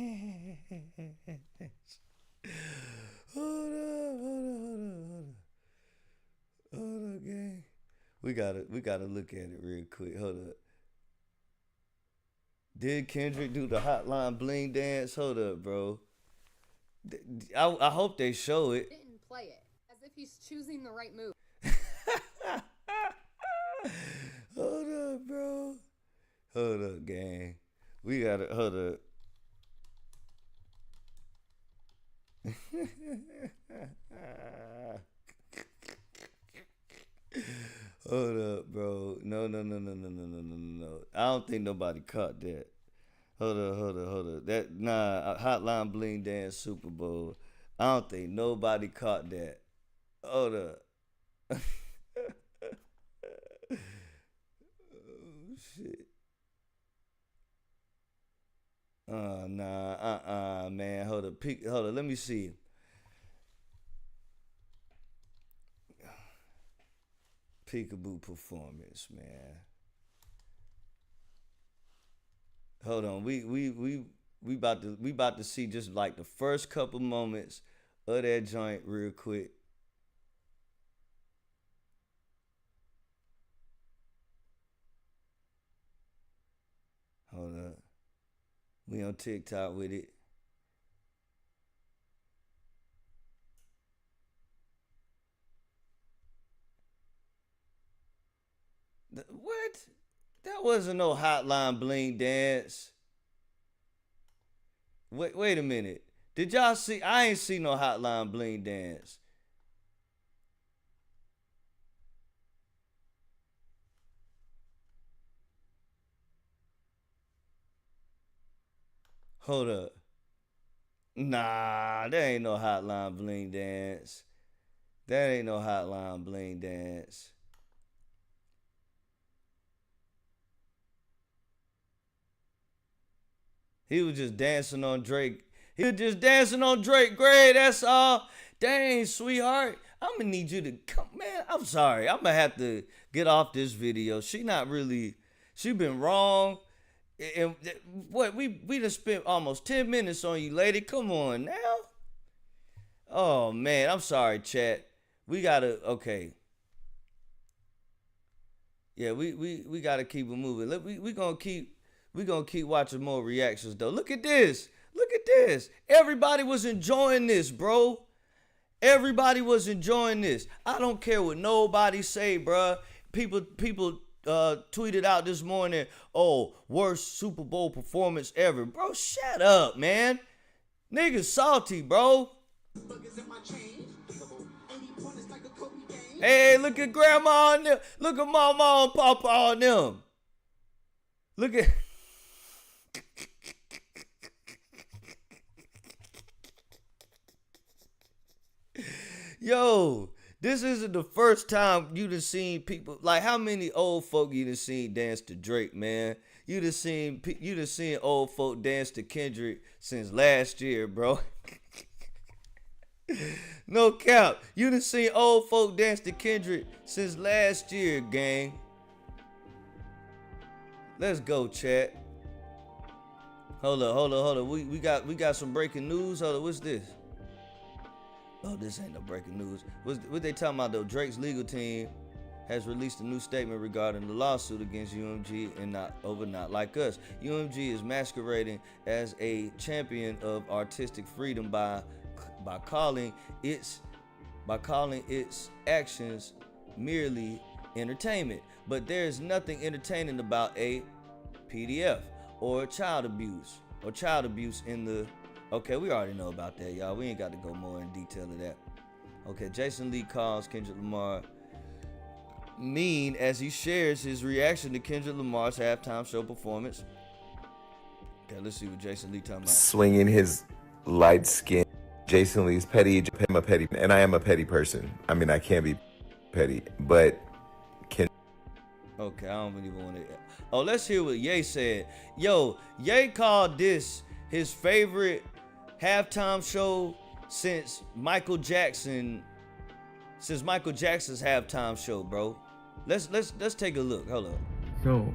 Hold up, gang. We gotta look at it real quick. Hold up. Did Kendrick do the Hotline Bling dance? Hold up, bro. I hope they show it. Didn't play it as if he's choosing the right move. Hold up, bro. Hold up, gang. We gotta hold up. Hold up, bro. No. I don't think nobody caught that. Hold up. Hotline Bling Dance Super Bowl. I don't think nobody caught that. Hold up. Shit. Man. Hold up. Let me see. Peekaboo performance, man. Hold on. We about to see just like the first couple moments of that joint real quick. Hold up. We on TikTok with it. What? That wasn't no Hotline Bling dance. Wait a minute. Did y'all see? I ain't see no Hotline Bling dance. Hold up. Nah, that ain't no hotline bling dance. That ain't no hotline bling dance. He was just dancing on Drake. He was just dancing on Drake. Great, that's all. Dang, sweetheart. I'm gonna need you to come, man. I'm sorry. I'm gonna have to get off this video. She been wrong. And what we done spent almost 10 minutes on you, lady. Come on now. Oh man, I'm sorry, chat. We gotta okay. Yeah, we gotta keep it moving. Look, we gonna keep watching more reactions though. Look at this. Look at this. Everybody was enjoying this, bro. Everybody was enjoying this. I don't care what nobody say, bruh. People tweeted out this morning, oh, worst Super Bowl performance ever. Bro, shut up, man. Niggas salty, bro. Hey, look at grandma and them. Look at mama and papa on them. Look at... Yo, this isn't the first time you done seen people, like how many old folk you done seen dance to Drake, man? You done seen old folk dance to Kendrick since last year, bro. No cap. You done seen old folk dance to Kendrick since last year, gang. Let's go, chat. Hold up. We got some breaking news. Hold up, what's this? Oh, this ain't no breaking news. What they talking about though? Drake's legal team has released a new statement regarding the lawsuit against UMG and Not Like Us. UMG is masquerading as a champion of artistic freedom by calling its actions merely entertainment. But there is nothing entertaining about a PDF or child abuse in the... Okay, we already know about that, y'all. We ain't got to go more in detail of that. Okay, Jason Lee calls Kendrick Lamar mean as he shares his reaction to Kendrick Lamar's halftime show performance. Okay, let's see what Jason Lee talking about. Swinging his light skin. Jason Lee's petty. I'm a petty, and I am a petty person. I mean, I can be petty, but Okay, I don't even want to... Oh, let's hear what Ye said. Yo, Ye called this his favorite halftime show since Michael Jackson's halftime show, bro. Let's take a look. Hold up. So,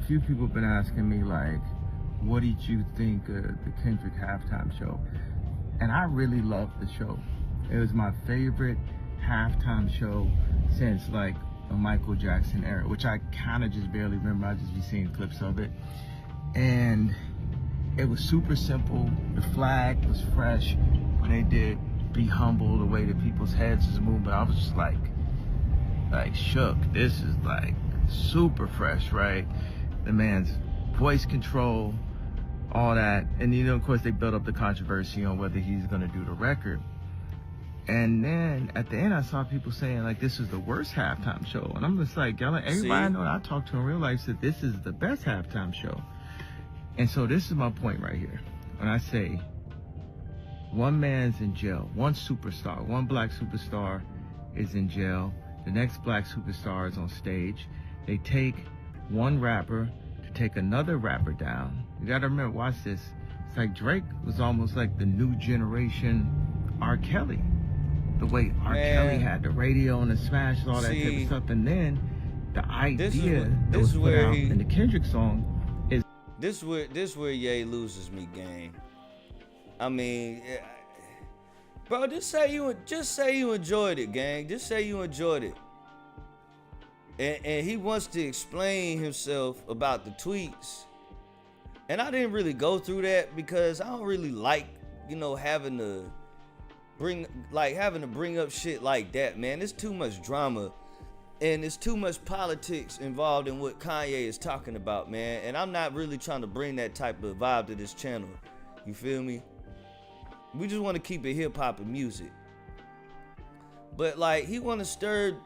a few people have been asking me, like, what did you think of the Kendrick halftime show? And I really loved the show. It was my favorite halftime show since, like, the Michael Jackson era, which I kind of just barely remember. I just be seeing clips of it. And it was super simple. The flag was fresh when they did Be Humble, the way that people's heads was moving. I was just like shook. This is like super fresh, right? The man's voice control, all that. And you know, of course, they built up the controversy on whether he's gonna do the record. And then at the end, I saw people saying like this is the worst halftime show. And I'm just like, y'all, everybody I know that I talked to in real life said this is the best halftime show. And so this is my point right here. When I say one man's in jail, one superstar, one black superstar is in jail, the next black superstar is on stage. They take one rapper to take another rapper down. You gotta remember, watch this. It's like Drake was almost like the new generation R. Kelly. The way R. Kelly had the radio and the smash, all that type of stuff. And then the idea that was put out in the Kendrick song is... This where Ye loses me, gang. I mean, bro, just say you enjoyed it, gang. Just say you enjoyed it. And he wants to explain himself about the tweets. And I didn't really go through that because I don't really like, you know, having to bring up shit like that, man. It's too much drama. And it's too much politics involved in what Kanye is talking about, man. And I'm not really trying to bring that type of vibe to this channel. You feel me? We just want to keep it hip hop and music. But like he want to stir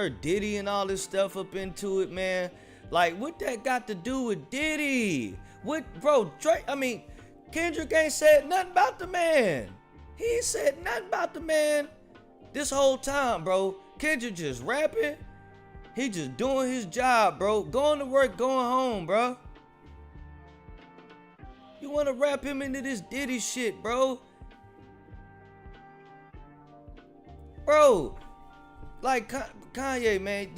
Diddy and all this stuff up into it, man. Like what that got to do with Diddy? What, bro? Drake. I mean, Kendrick ain't said nothing about the man. He ain't said nothing about the man this whole time, bro. Kendrick just rapping. He just doing his job, bro. Going to work, going home, bro. You want to wrap him into this Diddy shit, bro? Bro, like Kanye, man,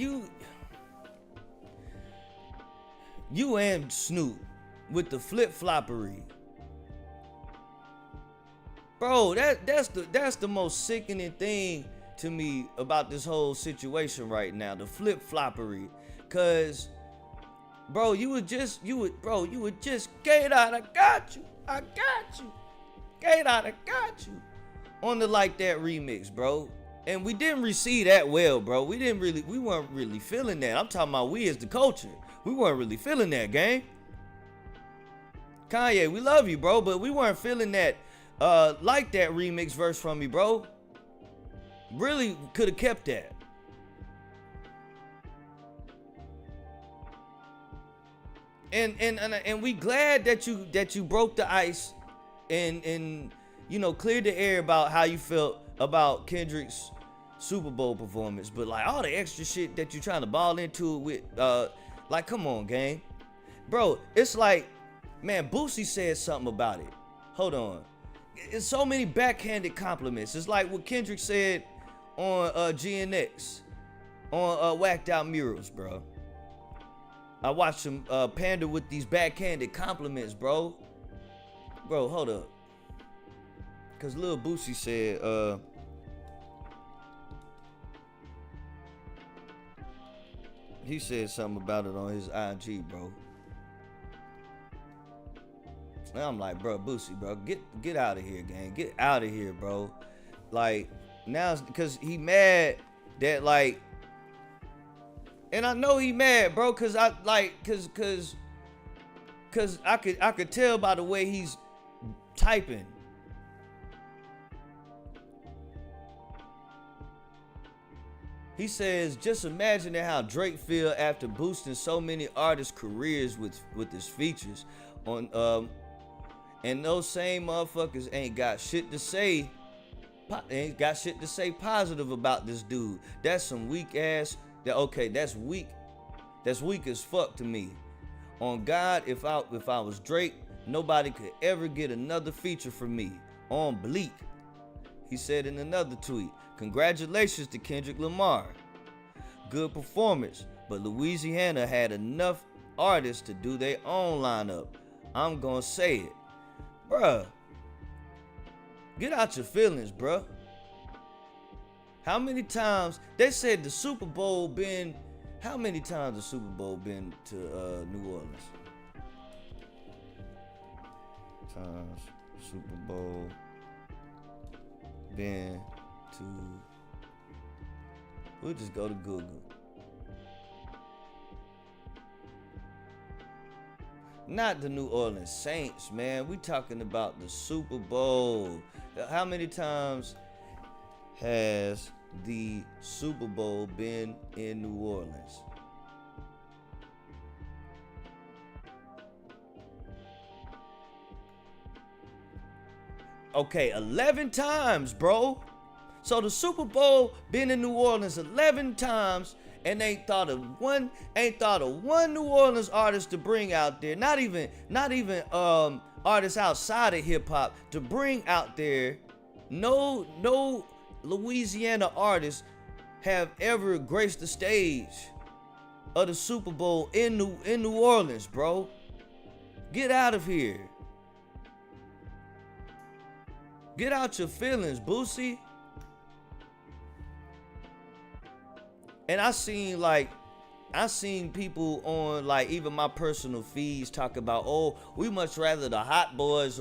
you and Snoop with the flip-floppery. Bro, that's the most sickening thing to me about this whole situation right now, the flip-floppery. Cause bro, you would just Gate out, I got you. Gate out, I got you. On the Like That remix, bro. And we didn't receive that well, bro. We weren't really feeling that. I'm talking about we as the culture. We weren't really feeling that, gang. Kanye, we love you, bro, but we weren't feeling that Like That remix verse from you, bro. Really could have kept that. And we glad that you broke the ice and you know, cleared the air about how you felt about Kendrick's Super Bowl performance, but like all the extra shit that you trying to ball into it with, like, come on, gang. Bro, it's like, man, Boosie said something about it. Hold on. It's so many backhanded compliments. It's like what Kendrick said on GNX, on Whacked Out Murals, bro. I watched him pander with these backhanded compliments, bro. Bro, hold up. Cause Lil Boosie said, he said something about it on his IG, bro. And I'm like, bro, Boosie, bro, get out of here, gang. Get out of here, bro. Like, now it's because he mad that, like, and I know he mad, bro, cause I like, cause I could tell by the way he's typing. He says, just imagine how Drake feel after boosting so many artists' careers with his features on and those same motherfuckers ain't got shit to say positive about this dude. That's some weak ass. That's weak. That's weak as fuck to me. On God, if I was Drake, nobody could ever get another feature from me. On Bleak. He said in another tweet, congratulations to Kendrick Lamar. Good performance, but Louisiana had enough artists to do their own lineup. I'm gonna say it. Bruh, get out your feelings, bruh. How many times, they said the Super Bowl been, how many times the Super Bowl been to New Orleans? Times Super Bowl been to, we'll just go to Google. Not the New Orleans Saints, man. We talking about the Super Bowl. How many times has the Super Bowl been in New Orleans? Okay, 11 times, bro. So the Super Bowl been in New Orleans 11 times, and ain't thought of one New Orleans artist to bring out there. Not even artists outside of hip hop to bring out there. No Louisiana artists have ever graced the stage of the Super Bowl in New Orleans, bro. Get out of here. Get out your feelings, Boosie. And I seen people on like even my personal feeds talk about, oh, we much rather the Hot Boys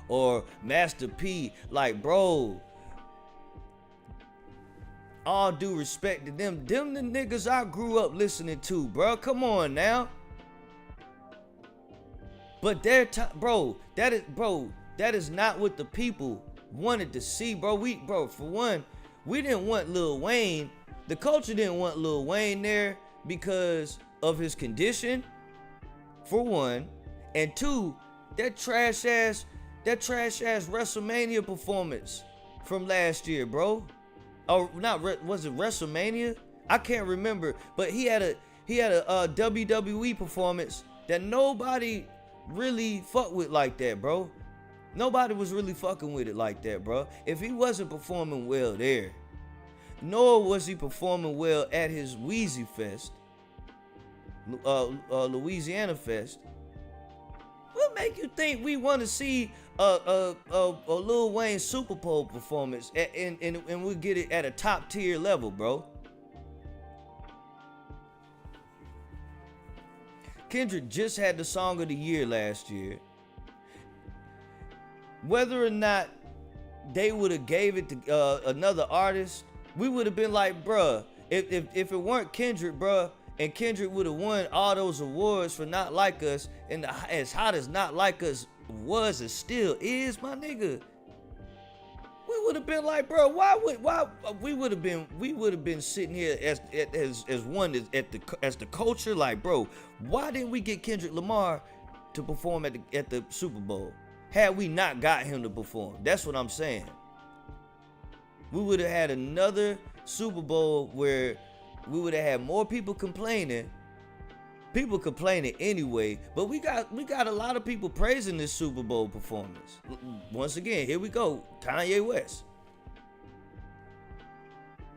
or Master P. Like, bro, all due respect to them the niggas I grew up listening to, bro. Come on now. But their time, bro, that is not what the people wanted to see, bro. For one, we didn't want Lil Wayne. The culture didn't want Lil Wayne there because of his condition, for one. And two, that trash ass That trash ass WrestleMania performance from last year, bro. Oh, was it WrestleMania? I can't remember, but he had a WWE performance that nobody really fucked with like that, bro. Nobody was really fucking with it like that, bro. If he wasn't performing well there, nor was he performing well at his Wheezy Fest, Louisiana Fest, what make you think we want to see a Lil Wayne Super Bowl performance and we get it at a top tier level, bro? Kendrick just had the Song of the Year last year. Whether or not they would have gave it to another artist, we would have been like, bruh, if it weren't Kendrick, bruh, and Kendrick would have won all those awards for Not Like Us, and as hot as Not Like Us was and still is, my nigga, we would have been like, bro, why we would have been sitting here as one as the culture, like, bro, why didn't we get Kendrick Lamar to perform at the Super Bowl? Had we not got him to perform? That's what I'm saying. We would have had another Super Bowl where we would have had more people complaining anyway, but we got a lot of people praising this Super Bowl performance. Once again, here we go, Kanye West.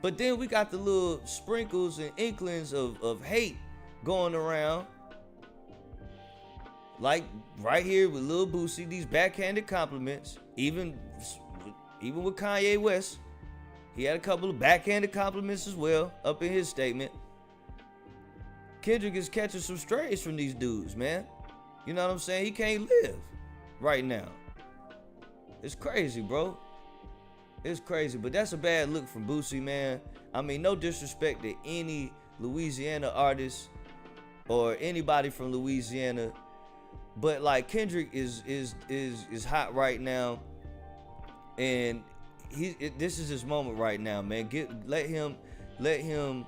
But then we got the little sprinkles and inklings of hate going around, like right here with Lil Boosie, these backhanded compliments. Even with Kanye West, he had a couple of backhanded compliments as well up in his statement. Kendrick is catching some strays from these dudes, man. You know what I'm saying? He can't live right now. It's crazy, bro. It's crazy, but that's a bad look from Boosie, man. I mean, no disrespect to any Louisiana artist or anybody from Louisiana, but like Kendrick is hot right now, and this is his moment right now, man. Let him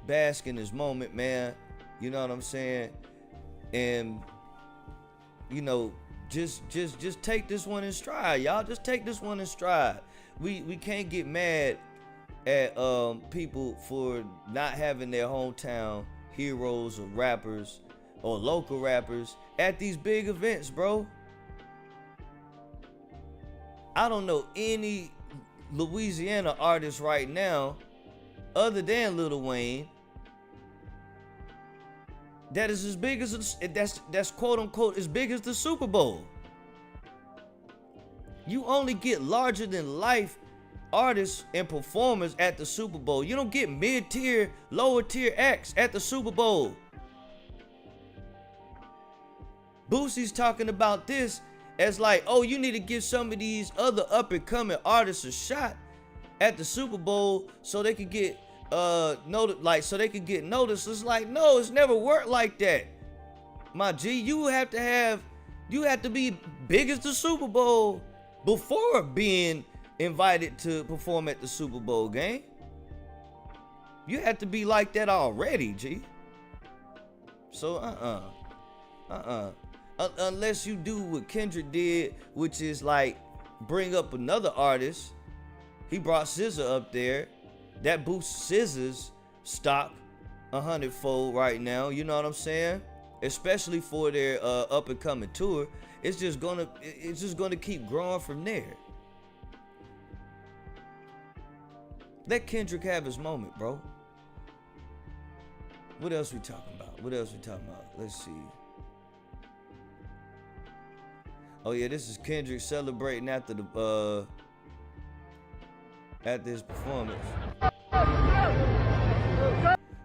bask in his moment, man. You know what I'm saying? And you know, just take this one in stride, y'all. Just take this one in stride. We can't get mad at people for not having their hometown heroes or rappers or local rappers at these big events, bro. I don't know any Louisiana artists right now other than Lil Wayne that is as big as that's quote unquote as big as the Super Bowl. You only get larger than life artists and performers at the Super Bowl. You don't get mid-tier, lower tier acts at the Super Bowl. Boosie's talking about this as like, oh, you need to give some of these other up and coming artists a shot at the Super Bowl so they could get so they could get noticed. It's like, no, it's never worked like that. My G, you have to be big as the Super Bowl before being invited to perform at the Super Bowl game. You have to be like that already, G. So unless you do what Kendrick did, which is like bring up another artist. He brought SZA up there. That boosts SZA's stock 100-fold right now. You know what I'm saying? Especially for their up and coming tour. It's just gonna keep growing from there. Let Kendrick have his moment, bro. What else we talking about? Let's see. Oh yeah, this is Kendrick celebrating after his performance.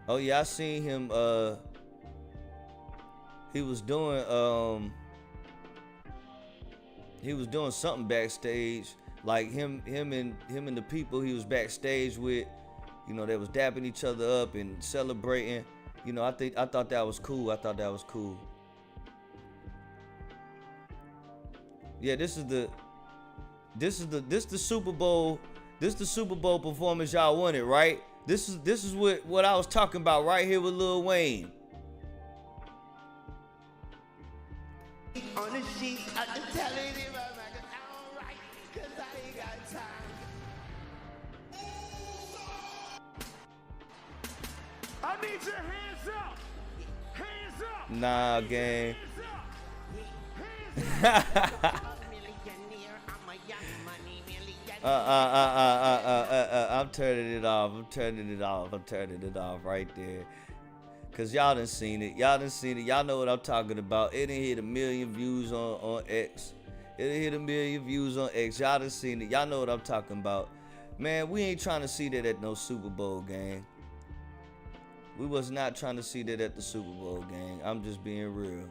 Oh yeah, I seen him. He was doing something backstage. Like him and the people he was backstage with, you know, they was dapping each other up and celebrating. You know, I thought that was cool. Yeah, this the Super Bowl. This the Super Bowl performance y'all wanted, right? This is what I was talking about right here with Lil Wayne. On the sheet, I can tell it if I need your hands up. Hands up. Nah, gang. I'm turning it off. I'm turning it off. I'm turning it off right there. Cause y'all done seen it. Y'all done seen it. Y'all know what I'm talking about. It done hit 1 million views on X. It done hit 1 million views on X. Y'all done seen it. Y'all know what I'm talking about. Man, we ain't trying to see that at no Super Bowl, gang. We was not trying to see that at the Super Bowl, gang. I'm just being real.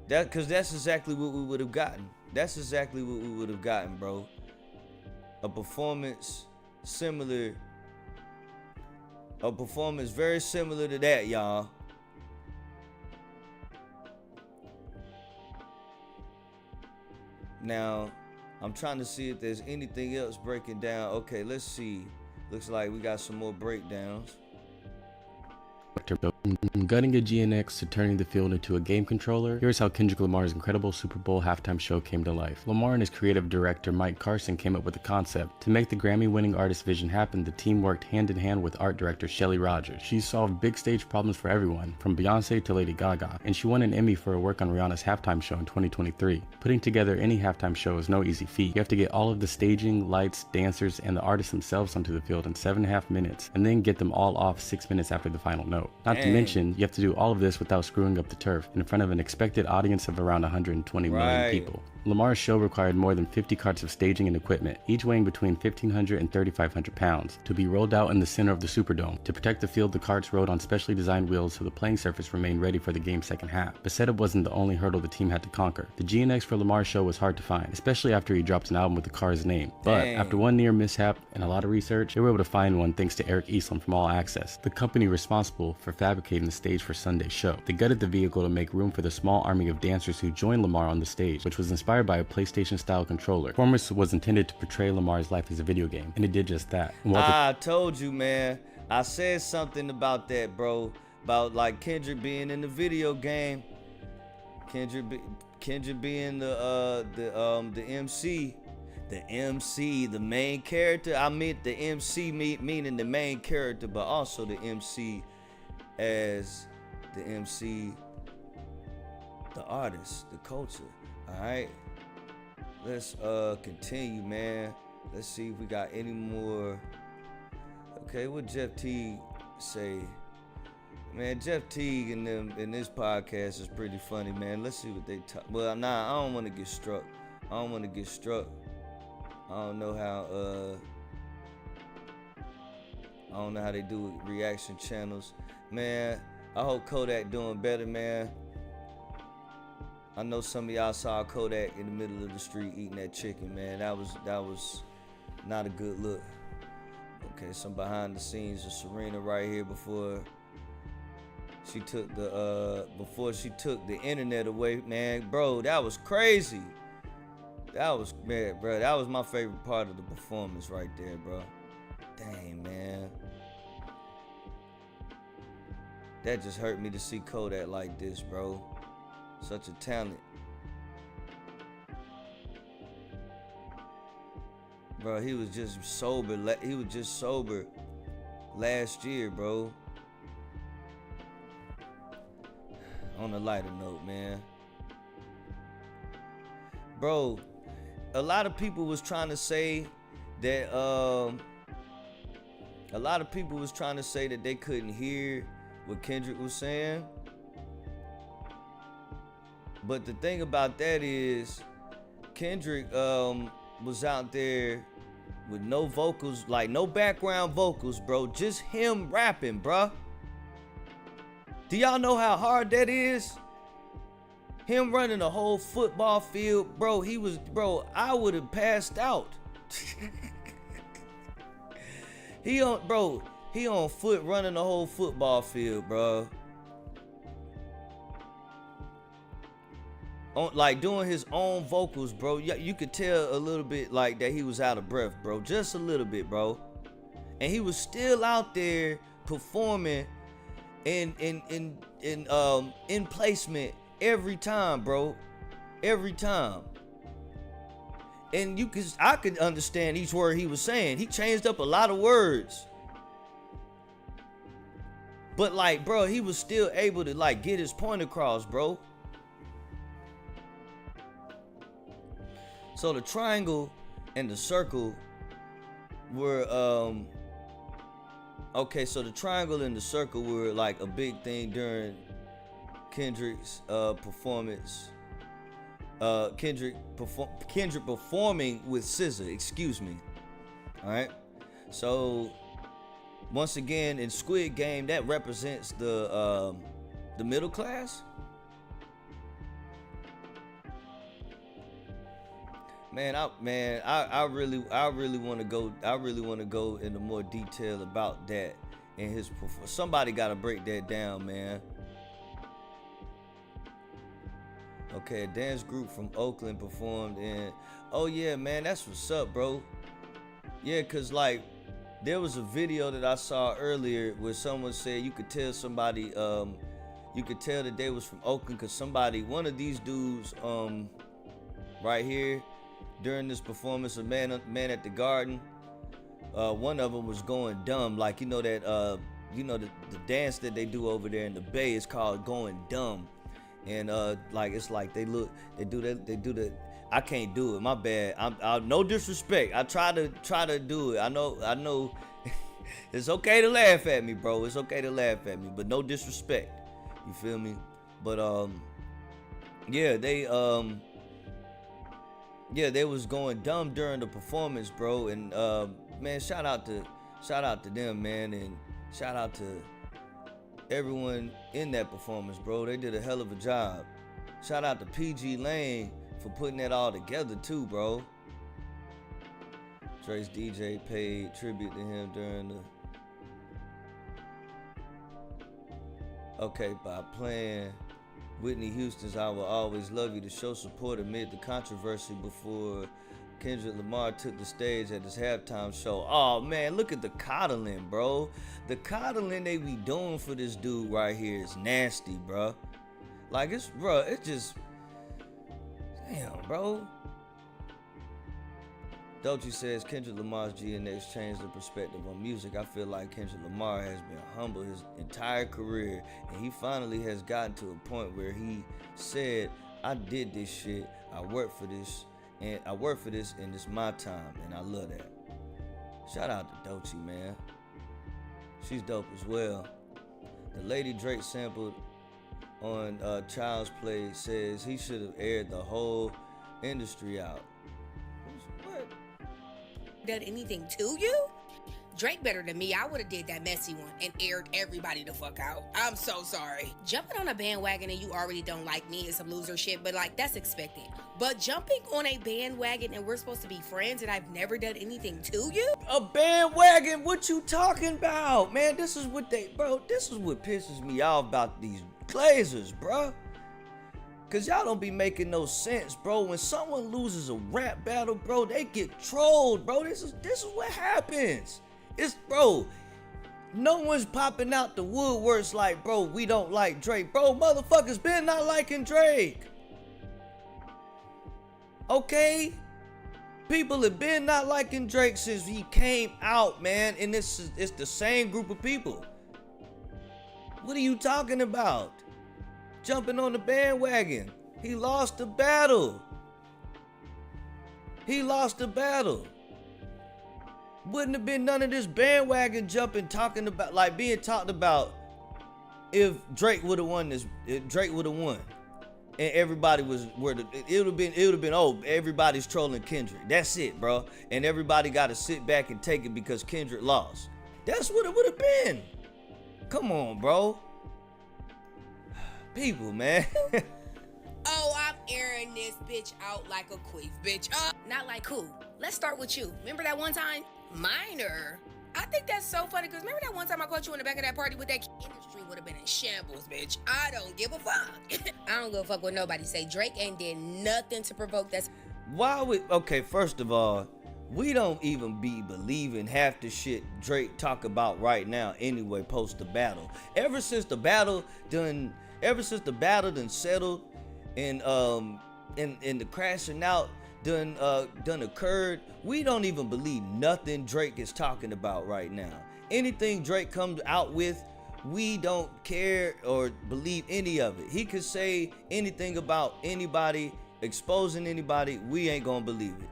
Cause that's exactly what we would have gotten. That's exactly what we would have gotten, bro. A performance similar. A performance very similar to that, y'all. Now, I'm trying to see if there's anything else breaking down. Okay, let's see. Looks like we got some more breakdowns. From gutting a GNX to turning the field into a game controller, here's how Kendrick Lamar's incredible Super Bowl halftime show came to life. Lamar and his creative director Mike Carson came up with the concept. To make the Grammy-winning artist's vision happen, the team worked hand-in-hand with art director Shelley Rogers. She solved big stage problems for everyone, from Beyonce to Lady Gaga, and she won an Emmy for her work on Rihanna's halftime show in 2023. Putting together any halftime show is no easy feat. You have to get all of the staging, lights, dancers, and the artists themselves onto the field in 7.5 minutes, and then get them all off 6 minutes after the final note. Not to mention, you have to do all of this without screwing up the turf in front of an expected audience of around 120 million people. Lamar's show required more than 50 carts of staging and equipment, each weighing between 1,500 and 3,500 pounds, to be rolled out in the center of the Superdome. To protect the field, the carts rode on specially designed wheels so the playing surface remained ready for the game's second half. But setup wasn't the only hurdle the team had to conquer. The GNX for Lamar's show was hard to find, especially after he dropped an album with the car's name. But after one near mishap and a lot of research, they were able to find one thanks to Eric Eastland from All Access, the company responsible for fabricating the stage for Sunday's show. They gutted the vehicle to make room for the small army of dancers who joined Lamar on the stage, which was inspired by a PlayStation-style controller. Performance was intended to portray Lamar's life as a video game, and it did just that. I told you, man. I said something about that, bro. About like Kendrick being in the video game. Kendrick being the MC. The MC, the main character. I meant the MC meaning the main character, but also the MC as the MC, the artist, the culture. All right, let's continue, man. Let's see if we got any more. Okay, what Jeff Teague say? Man, Jeff Teague and them in this podcast is pretty funny, man. Let's see what they talk. Well, nah, I don't want to get struck. I don't know how they do reaction channels, man. I hope Kodak doing better, man. I know some of y'all saw Kodak in the middle of the street eating that chicken, man. That was not a good look. Okay, some behind the scenes of Serena right here before she took the internet away, man. Bro, that was crazy. That was my favorite part of the performance right there, bro. Dang, man. That just hurt me to see Kodak like this, bro. Such a talent. Bro, he was just sober. He was just sober last year, bro. On a lighter note, man. Bro, a lot of people was trying to say that they couldn't hear what Kendrick was saying. But the thing about that is Kendrick was out there with no vocals, like no background vocals, bro. Just him rapping, bro. Do y'all know how hard that is? Him running a whole football field, bro. I would have passed out. He on foot running the whole football field, bro. Like doing his own vocals, bro. You could tell a little bit like that he was out of breath, bro. Just a little bit, bro. And he was still out there performing in placement every time, bro. Every time. And I could understand each word he was saying. He changed up a lot of words. But like, bro, he was still able to like get his point across, bro. So the triangle and the circle were okay, so the triangle and the circle were like a big thing during Kendrick's performance. Kendrick performing with SZA, excuse me. All right. So once again in Squid Game, that represents the middle class. I really want to go into more detail about that in his performance. Somebody got to break that down, man. Okay, a dance group from Oakland performed in. Oh yeah, man, that's what's up, bro. Yeah, cause like there was a video that I saw earlier where someone said you could tell somebody, you could tell that they was from Oakland, cause one of these dudes, right here, during this performance of Man at the Garden, one of them was going dumb, like the dance that they do over there in the Bay is called going dumb. And like it's like they do that. I can't do it. My bad. I'm no disrespect. I try to do it. I know. It's okay to laugh at me, bro. It's okay to laugh at me, but no disrespect. You feel me? But yeah, they was going dumb during the performance, bro. And man, shout out to them, man, and shout out to everyone in that performance, bro. They did a hell of a job. Shout out to PG Lane for putting that all together too, bro. Drake's DJ paid tribute to him during by playing Whitney Houston's I Will Always Love You to show support amid the controversy before Kendrick Lamar took the stage at his halftime show. Oh man, look at the coddling, bro. The coddling they be doing for this dude right here is nasty, bro. Like it's just, damn, bro. Dolce says Kendrick Lamar's GNX changed the perspective on music. I feel like Kendrick Lamar has been humble his entire career, and he finally has gotten to a point where he said, I did this shit, I worked for this, and it's my time, and I love that. Shout out to Dolce, man. She's dope as well. The lady Drake sampled on Child's Play says he should have aired the whole industry out. What? Done anything to you? Drake better than me. I would have did that messy one and aired everybody the fuck out. I'm so sorry. Jumping on a bandwagon and you already don't like me is some loser shit, but like that's expected. But jumping on a bandwagon and we're supposed to be friends and I've never done anything to you? A bandwagon? What you talking about? Man, this is what pisses me off about these Glazers, bro. Cause y'all don't be making no sense, bro. When someone loses a rap battle, bro, they get trolled, bro. This is what happens. Bro, no one's popping out the woodworks like, bro, we don't like Drake. Bro, motherfuckers been not liking Drake. Okay? People have been not liking Drake since he came out, man. And it's the same group of people. What are you talking about? Jumping on the bandwagon. He lost the battle. Wouldn't have been none of this bandwagon jumping, talking about, like being talked about if Drake would have won this. If Drake would have won, and everybody was it would have been oh, everybody's trolling Kendrick. That's it, bro. And everybody got to sit back and take it because Kendrick lost. That's what it would have been. Come on, bro. People, man. Oh, I'm airing this bitch out like a queef, bitch. Not like who? Let's start with you. Remember that one time? Minor. I think that's so funny because remember that one time I caught you in the back of that party with that industry would have been in shambles, bitch. I don't give a fuck. I don't give a fuck what nobody say. Drake ain't did nothing to provoke that. Okay, first of all, we don't even be believing half the shit Drake talk about right now anyway post the battle. Ever since the battle done settled and the crashing out done occurred, we don't even believe nothing Drake is talking about right now. Anything Drake comes out with, we don't care or believe any of it. He could say anything about anybody, exposing anybody. We ain't gonna believe it.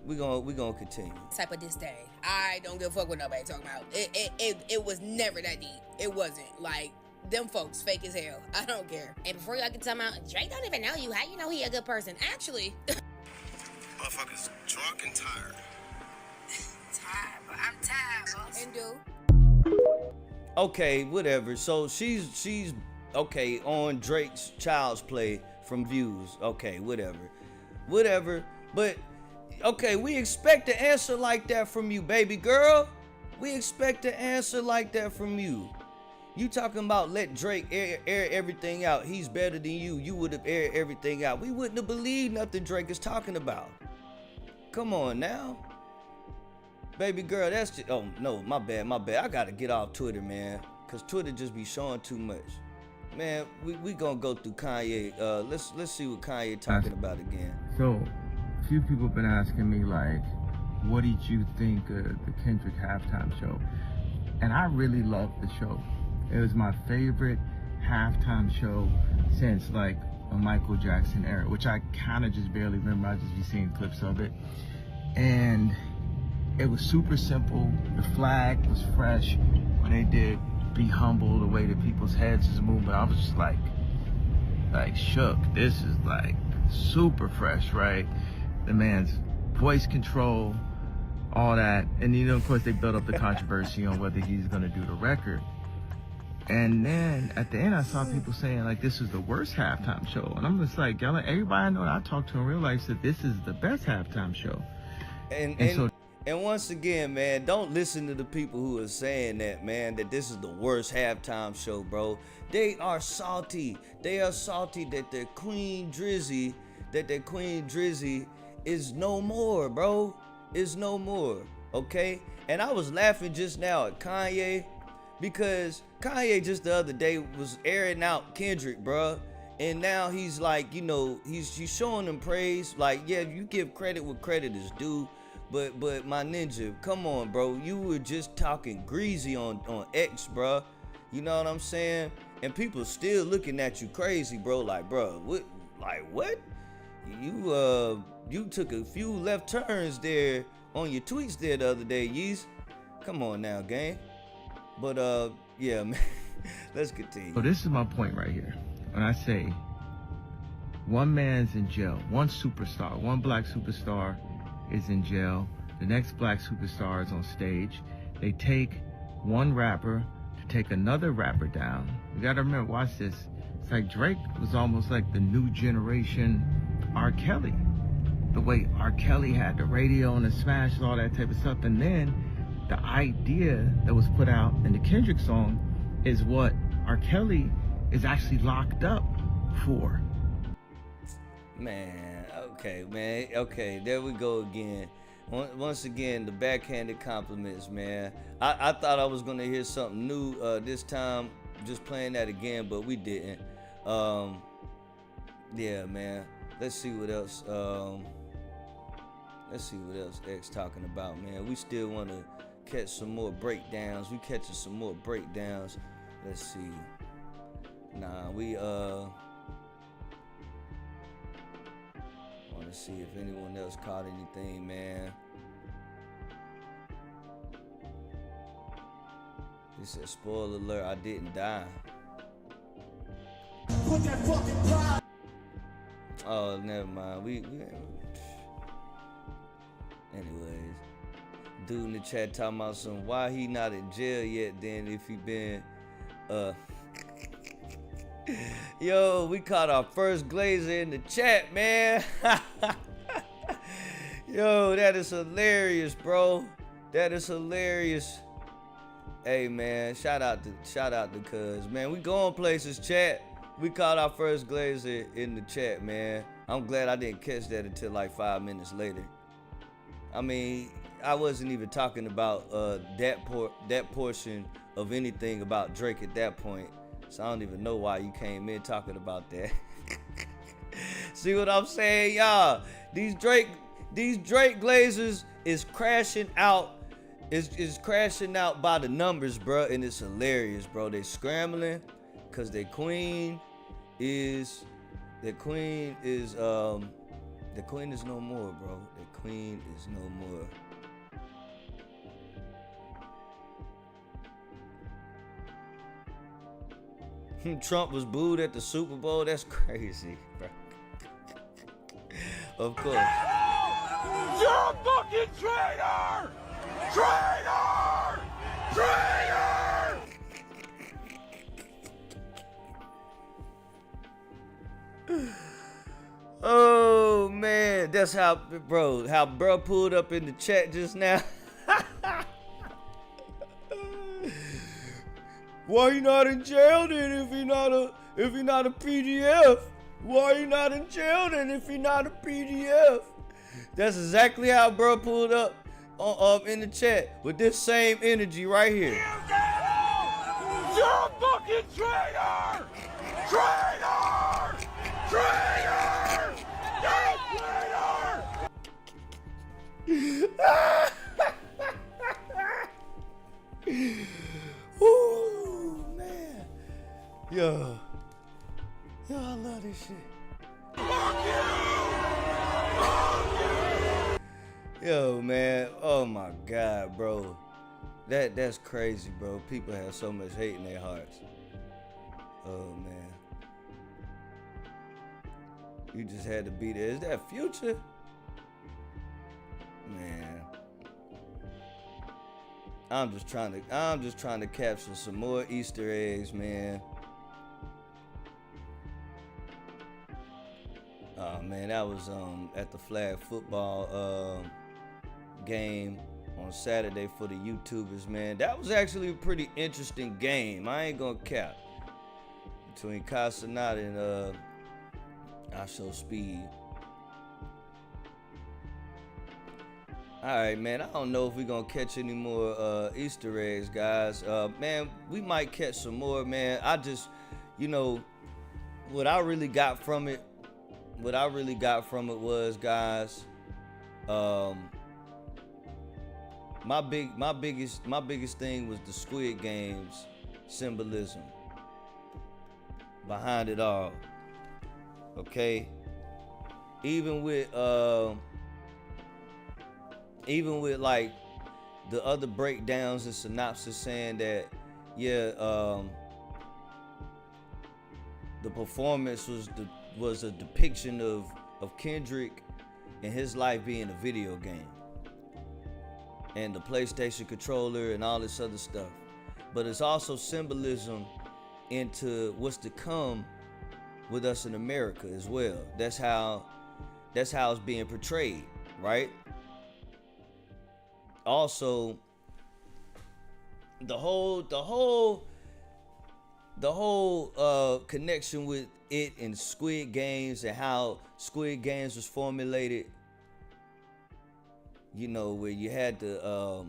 We gonna continue. Type of disdain. I don't give a fuck what nobody talking about. It was never that deep. It wasn't. Like, them folks fake as hell. I don't care. And before y'all can tell me, Drake don't even know you. How you know he a good person? Actually. Motherfuckers drunk and tired. Tired, but I'm tired, boss. And do. Okay, whatever. So she's okay on Drake's Child's Play from Views. Okay, whatever. But okay, we expect an answer like that from you, baby girl. We expect an answer like that from you. You talking about let Drake air everything out. He's better than you. You would have aired everything out. We wouldn't have believed nothing Drake is talking about. Come on now. Baby girl, that's just, oh no, my bad. I gotta get off Twitter, man. Cause Twitter just be showing too much. Man, we gonna go through Kanye. Let's see what Kanye talking about again. So, a few people have been asking me like, what did you think of the Kendrick halftime show? And I really loved the show. It was my favorite halftime show since like a Michael Jackson era, which I kind of just barely remember. I just be seeing clips of it. And it was super simple. The flag was fresh. When they did Be Humble, the way that people's heads was moving, I was just like shook. This is like super fresh, right? The man's voice control, all that. And you know, of course, they built up the controversy on whether he's gonna do the record. And then at the end, I saw people saying like this is the worst halftime show, and I'm just like, y'all, everybody I know that I talked to in real life said this is the best halftime show. And once again, man, don't listen to the people who are saying that, man, that this is the worst halftime show, bro. They are salty. They are salty that their Queen Drizzy is no more, bro. Is no more, okay? And I was laughing just now at Kanye, because Kanye just the other day was airing out Kendrick, bruh. And now he's like, you know, he's showing him praise. Like, yeah, you give credit where credit is due. But my ninja, come on, bro. You were just talking greasy on X, bruh. You know what I'm saying? And people still looking at you crazy, bro. Like, bro, what? Like, what? You took a few left turns there on your tweets there the other day, Yeez. Come on now, gang. But yeah, man. Let's continue. So this is my point right here. When I say one man's in jail, one superstar, one black superstar is in jail, the next black superstar is on stage. They take one rapper to take another rapper down. You gotta remember, watch this. It's like Drake was almost like the new generation R. Kelly. The way R. Kelly had the radio and the smash and all that type of stuff. And then the idea that was put out in the Kendrick song is what R. Kelly is actually locked up for. Man, okay, there we go again. Once again, the backhanded compliments, man. I thought I was gonna hear something new this time, just playing that again, but we didn't. Yeah, man. Let's see what else. X talking about, man. We still want to catch some more breakdowns. We catching some more breakdowns. Let's see. Nah, we want to see if anyone else caught anything, man. He said, spoiler alert, I didn't die. Put that fucking pride. Oh, never mind. We anyways, dude in the chat talking about some why he not in jail yet then if he been Yo, we caught our first glazer in the chat, man. Yo, that is hilarious, bro. That is hilarious. Hey, man, shout out to Cuz, man. We going places, chat. We caught our first glazer in the chat, man. I'm glad I didn't catch that until like 5 minutes later. I mean, I wasn't even talking about that portion of anything about Drake at that point. So I don't even know why you came in talking about that. See what I'm saying, y'all? These Drake glazers is crashing out It's crashing out by the numbers, bro, and it's hilarious, bro. They scrambling because their queen is no more, bro. Their queen is no more. Trump was booed at the Super Bowl. That's crazy, bro. Of course. You're a fucking traitor! Traitor! Traitor! Oh man, that's how bro pulled up in the chat just now. Why he not in jail then if he not a PDF? Why he not in jail then if he not a PDF? That's exactly how bro pulled up in the chat with this same energy right here. You're a fucking traitor! Traitor! Traitor! You're a traitor! Ooh, man. Yo, I love this shit. Fuck you! Fuck you! Yo, man. Oh my God, bro. That's crazy, bro. People have so much hate in their hearts. Oh man. You just had to be there. Is that Future? Man. I'm just trying to capture some more Easter eggs, man. Oh man, that was at the flag football game on Saturday for the YouTubers, man. That was actually a pretty interesting game. I ain't gonna cap. Between Casanata and I Show Speed. Alright, man, I don't know if we're gonna catch any more Easter eggs, guys. Man, we might catch some more, man. I just, what I really got from it was, guys, my biggest thing was the Squid Games symbolism behind it all. Okay? Even with like the other breakdowns and synopsis saying that, the performance was a depiction of Kendrick and his life being a video game and the PlayStation controller and all this other stuff. But it's also symbolism into what's to come with us in America as well. That's how it's being portrayed, right? Also, the whole connection with it and Squid Games and how Squid Games was formulated, where you had to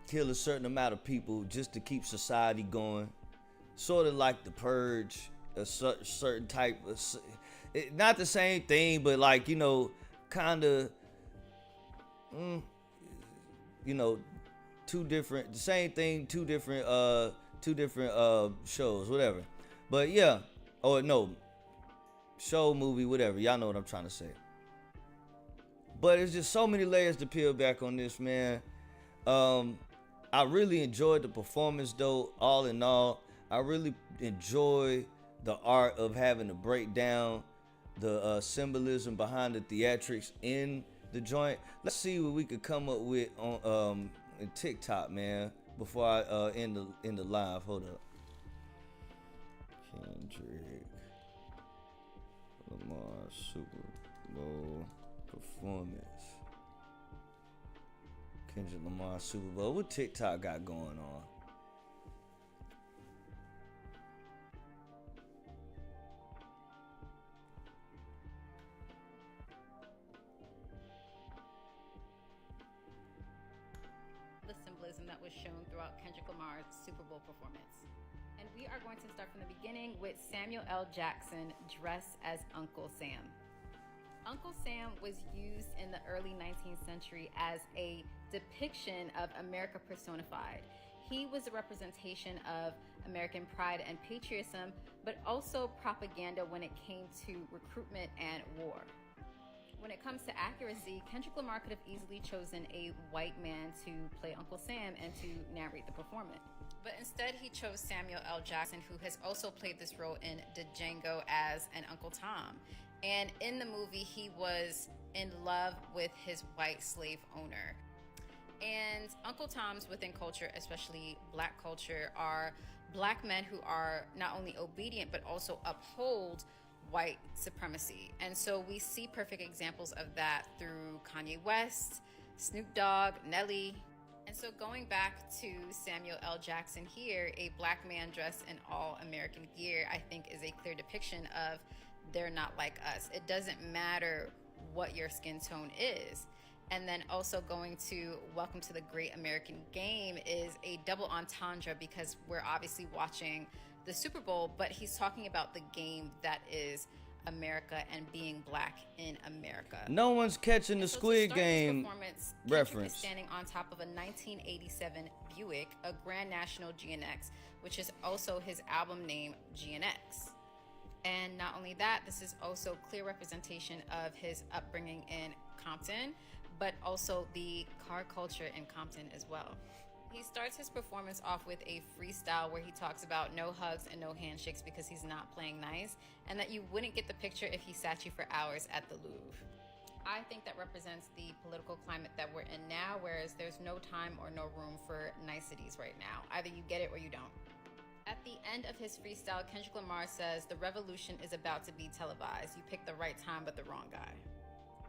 kill a certain amount of people just to keep society going, sort of like the Purge, a certain type of, not the same thing, but like, kind of, two different shows, whatever. But yeah, show, movie, whatever. Y'all know what I'm trying to say. But it's just so many layers to peel back on this, man. I really enjoyed the performance, though. All in all, I really enjoy the art of having to break down the symbolism behind the theatrics in the joint. Let's see what we could come up with on in TikTok, man, before I end the live. Hold up. Kendrick Lamar Super Bowl performance. Kendrick Lamar Super Bowl. What TikTok got going on? The symbolism that was shown throughout Kendrick Lamar's Super Bowl performance. And we are going to start from the beginning with Samuel L. Jackson dressed as Uncle Sam. Uncle Sam was used in the early 19th century as a depiction of America personified. He was a representation of American pride and patriotism, but also propaganda when it came to recruitment and war. When it comes to accuracy, Kendrick Lamar could have easily chosen a white man to play Uncle Sam and to narrate the performance. But instead, he chose Samuel L. Jackson, who has also played this role in Django as an Uncle Tom. And in the movie, he was in love with his white slave owner. And Uncle Toms within culture, especially black culture, are black men who are not only obedient, but also uphold white supremacy. And so we see perfect examples of that through Kanye West, Snoop Dogg, Nelly. And so going back to Samuel L. Jackson here, a black man dressed in all American gear, I think is a clear depiction of they're not like us. It doesn't matter what your skin tone is. And then also going to Welcome to the Great American Game is a double entendre because we're obviously watching the Super Bowl, but he's talking about the game that is America and being black in America. No one's catching the Squid Game reference. Is standing on top of a 1987 Buick, a Grand National GNX, which is also his album name, GNX. And not only that, this is also clear representation of his upbringing in Compton, but also the car culture in Compton as well. He starts his performance off with a freestyle where he talks about no hugs and no handshakes because he's not playing nice, and that you wouldn't get the picture if he sat you for hours at the Louvre. I think that represents the political climate that we're in now, whereas there's no time or no room for niceties right now. Either you get it or you don't. At the end of his freestyle, Kendrick Lamar says, "The revolution is about to be televised. You picked the right time, but the wrong guy,"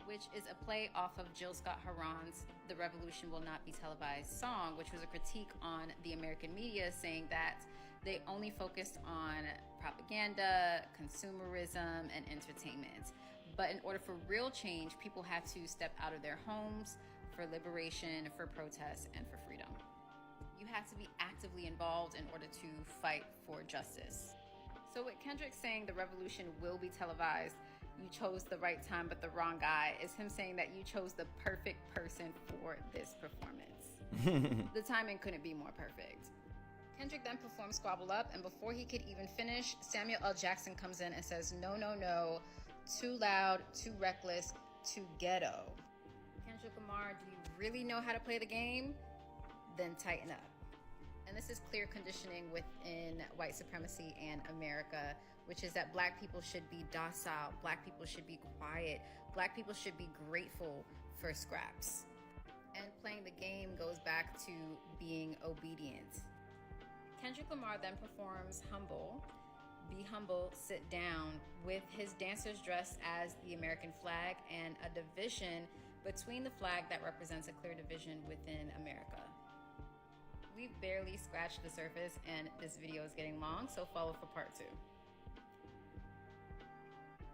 which is a play off of Jill Scott Heron's "The Revolution Will Not Be Televised" song, which was a critique on the American media, saying that they only focused on propaganda, consumerism, and entertainment. But in order for real change, people had to step out of their homes for liberation, for protest, and for freedom. You have to be actively involved in order to fight for justice. So with Kendrick saying the revolution will be televised, you chose the right time but the wrong guy, is him saying that you chose the perfect person for this performance. The timing couldn't be more perfect. Kendrick then performs Squabble Up, and before he could even finish, Samuel L. Jackson comes in and says, "No, no, no, too loud, too reckless, too ghetto." Kendrick Lamar, do you really know how to play the game? Then tighten up. And this is clear conditioning within white supremacy and America, which is that black people should be docile, black people should be quiet, black people should be grateful for scraps. And playing the game goes back to being obedient. Kendrick Lamar then performs Humble, Be Humble, Sit Down, with his dancers dressed as the American flag and a division between the flag that represents a clear division within America. We've barely scratched the surface and this video is getting long, so follow for part 2.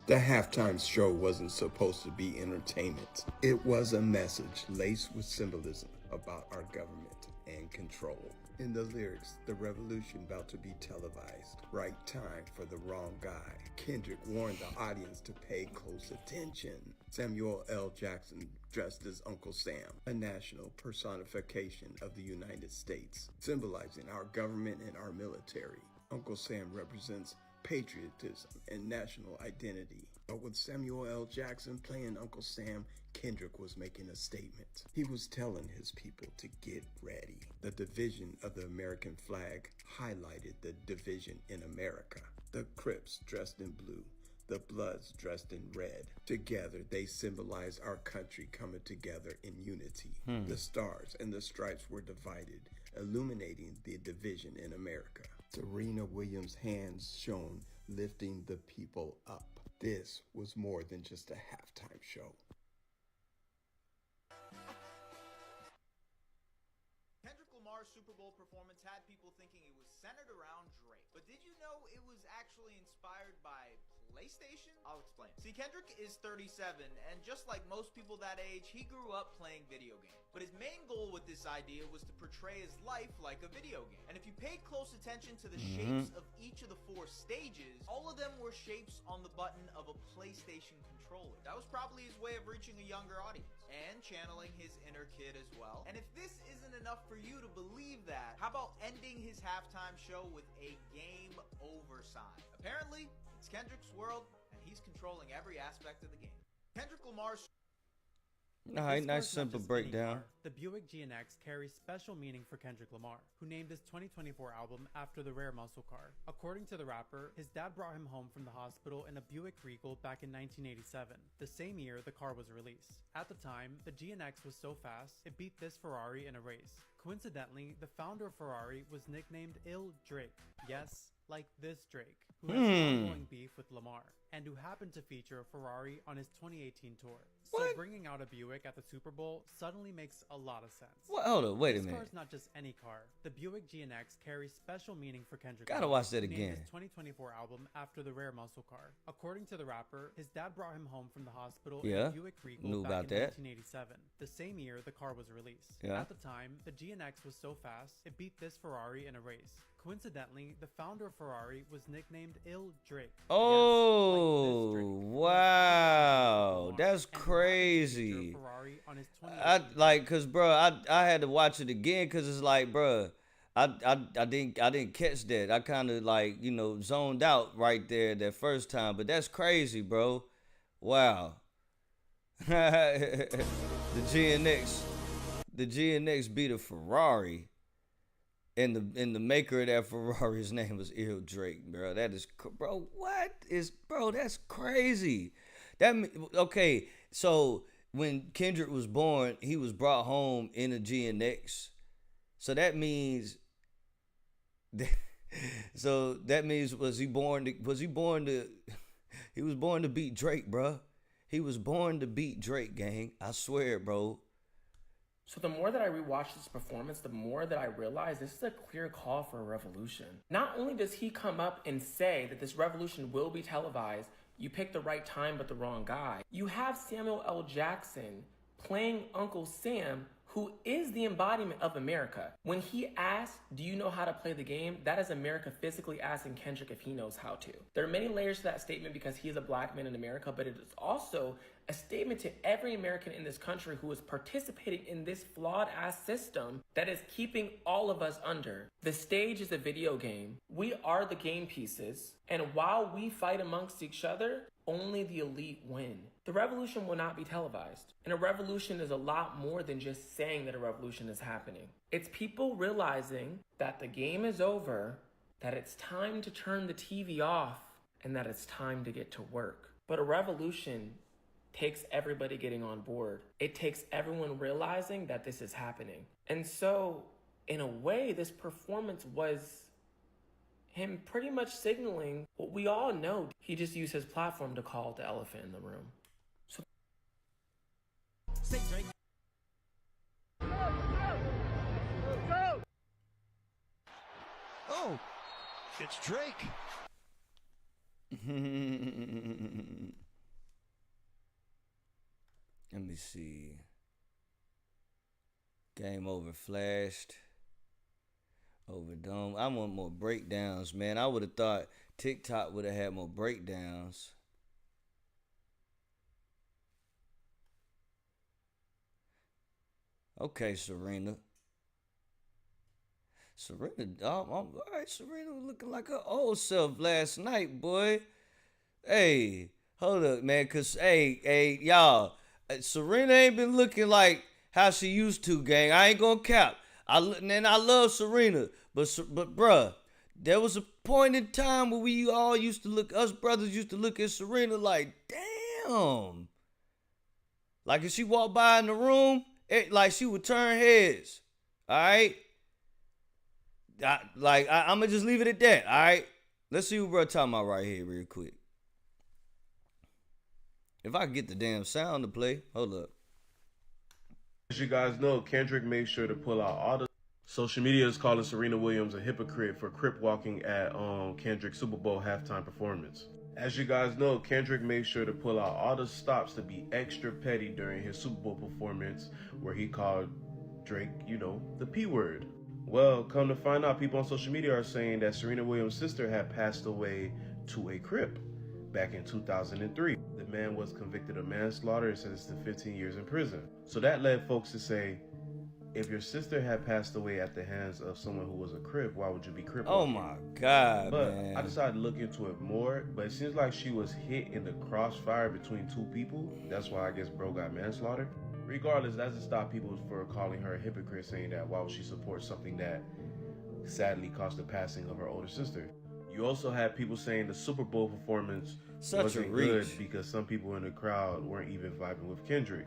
The halftime show wasn't supposed to be entertainment. It was a message laced with symbolism about our government and control. In the lyrics, the revolution about to be televised. Right time for the wrong guy. Kendrick warned the audience to pay close attention. Samuel L. Jackson dressed as Uncle Sam, a national personification of the United States, symbolizing our government and our military. Uncle Sam represents patriotism and national identity. But with Samuel L. Jackson playing Uncle Sam, Kendrick was making a statement. He was telling his people to get ready. The division of the American flag highlighted the division in America. The Crips dressed in blue, the Bloods dressed in red. Together, they symbolize our country coming together in unity. The stars and the stripes were divided, illuminating the division in America. Serena Williams' hands shone, lifting the people up. This was more than just a halftime show. Kendrick Lamar's Super Bowl performance had people thinking it was centered around Drake. But did you know it was actually inspired by PlayStation? I'll explain. See, Kendrick is 37, and just like most people that age, he grew up playing video games. But his main goal with this idea was to portray his life like a video game. And if you paid close attention to the shapes of each of the 4 stages, all all of them were shapes on the button of a PlayStation controller. That was probably his way of reaching a younger audience and channeling his inner kid as well. And if this isn't enough for you to believe that, how about ending his halftime show with a game over sign? Apparently, it's Kendrick's world, and he's controlling every aspect of the game. Kendrick Lamar's All right, nice simple breakdown. The Buick GNX carries special meaning for Kendrick Lamar, who named his 2024 album after the rare muscle car. According to the rapper, his dad brought him home from the hospital in a Buick Regal back in 1987, the same year the car was released. At the time, the GNX was so fast, it beat this Ferrari in a race. Coincidentally, the founder of Ferrari was nicknamed Il Drake. Yes, like this Drake, who has ongoing beef with Lamar, and who happened to feature a Ferrari on his 2018 tour. So bringing out a Buick at the Super Bowl suddenly makes a lot of sense. What? Hold on, wait a This minute. car is not just any car. The Buick GNX carries special meaning for Kendrick Gotta Lamar, watch that who named again. his 2024 album after the rare muscle car. According to the rapper, his dad brought him home from the hospital in Yeah, a Buick Regal knew back about in that. 1987, the same year the car was released. Yeah. At the time, the GNX was so fast, it beat this Ferrari in a race. Coincidentally, the founder of Ferrari was nicknamed Il Drake. Oh, wow. That's crazy. I like, cause bro, I had to watch it again, cause it's like, bro, I didn't catch that. I kind of like, you know, zoned out right there that first time, but that's crazy, bro. Wow. The GNX beat a Ferrari. And the maker of that Ferrari, his name was Il Drake, bro. That is, bro. That's crazy. Okay. So when Kendrick was born, he was brought home in a GNX. So that means, was he born to beat Drake, bro. He was born to beat Drake, gang. I swear, bro. So the more that I rewatch this performance, the more that I realize this is a clear call for a revolution. Not only does he come up and say that this revolution will be televised, you picked the right time but the wrong guy. You have Samuel L. Jackson playing Uncle Sam, who is the embodiment of America. When he asks, do you know how to play the game? That is America physically asking Kendrick if he knows how to. There are many layers to that statement because he is a black man in America, but it is also a statement to every American in this country who is participating in this flawed ass system that is keeping all of us under. The stage is a video game. We are the game pieces. And while we fight amongst each other, only the elite win. The revolution will not be televised. And a revolution is a lot more than just saying that a revolution is happening. It's people realizing that the game is over, that it's time to turn the TV off, and that it's time to get to work. But a revolution takes everybody getting on board. It takes everyone realizing that this is happening. And so, in a way, this performance was him pretty much signaling what we all know. He just used his platform to call the elephant in the room. So Say Drake. Oh, it's Drake. Let me see. Game over flashed. Overdone. I want more breakdowns, man. I would have thought TikTok would have had more breakdowns. Okay, Serena. All right, Serena was looking like her old self last night, boy. Hey, hold up, man, cause hey, y'all, Serena ain't been looking like how she used to, gang. I ain't gonna cap. I love Serena, but bruh, there was a point in time where us brothers used to look at Serena like, damn. Like if she walked by in the room, like she would turn heads. All right. I'm gonna just leave it at that. All right. Let's see what we're talking about right here, real quick. If I can get the damn sound to play, hold up. As you guys know, Kendrick made sure to pull out all the social media is calling Serena Williams a hypocrite for crip walking at Kendrick's Super Bowl halftime performance. As you guys know, Kendrick made sure to pull out all the stops to be extra petty during his Super Bowl performance where he called Drake, the P word. Well, come to find out, people on social media are saying that Serena Williams' sister had passed away to a Crip back in 2003. The man was convicted of manslaughter and sentenced to 15 years in prison. So that led folks to say, if your sister had passed away at the hands of someone who was a Crip, why would you be Crip Oh walking? my God, But man. I decided to look into it more, but it seems like she was hit in the crossfire between two people. That's why I guess bro got manslaughter. Regardless, that doesn't stop people for calling her a hypocrite, saying that why would she support something that sadly caused the passing of her older sister. You also had people saying the Super Bowl performance wasn't good because some people in the crowd weren't even vibing with Kendrick.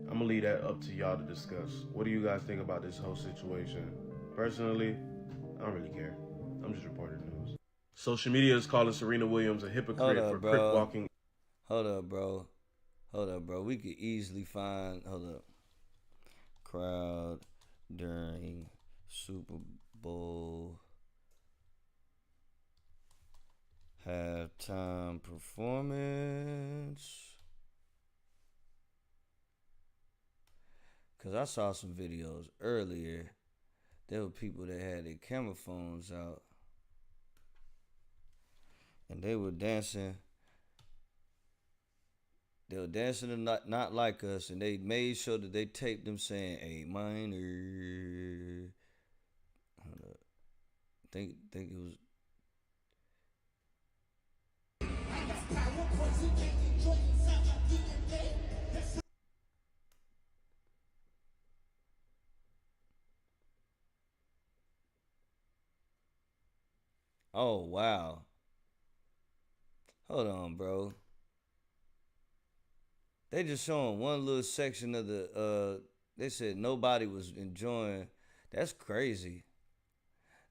I'm gonna leave that up to y'all to discuss. What do you guys think about this whole situation? Personally, I don't really care. I'm just reporting news. Social media is calling Serena Williams a hypocrite for Crip walking. Hold up, bro. We could easily find, crowd during Super Bowl halftime performance. Because I saw some videos earlier. There were people that had their camera phones out. And they were dancing. They were dancing to Not Like Us. And they made sure that they taped them saying A minor. Hold up. Think it was. Oh, wow. Hold on, bro. They just showing one little section of the, they said nobody was enjoying. That's crazy.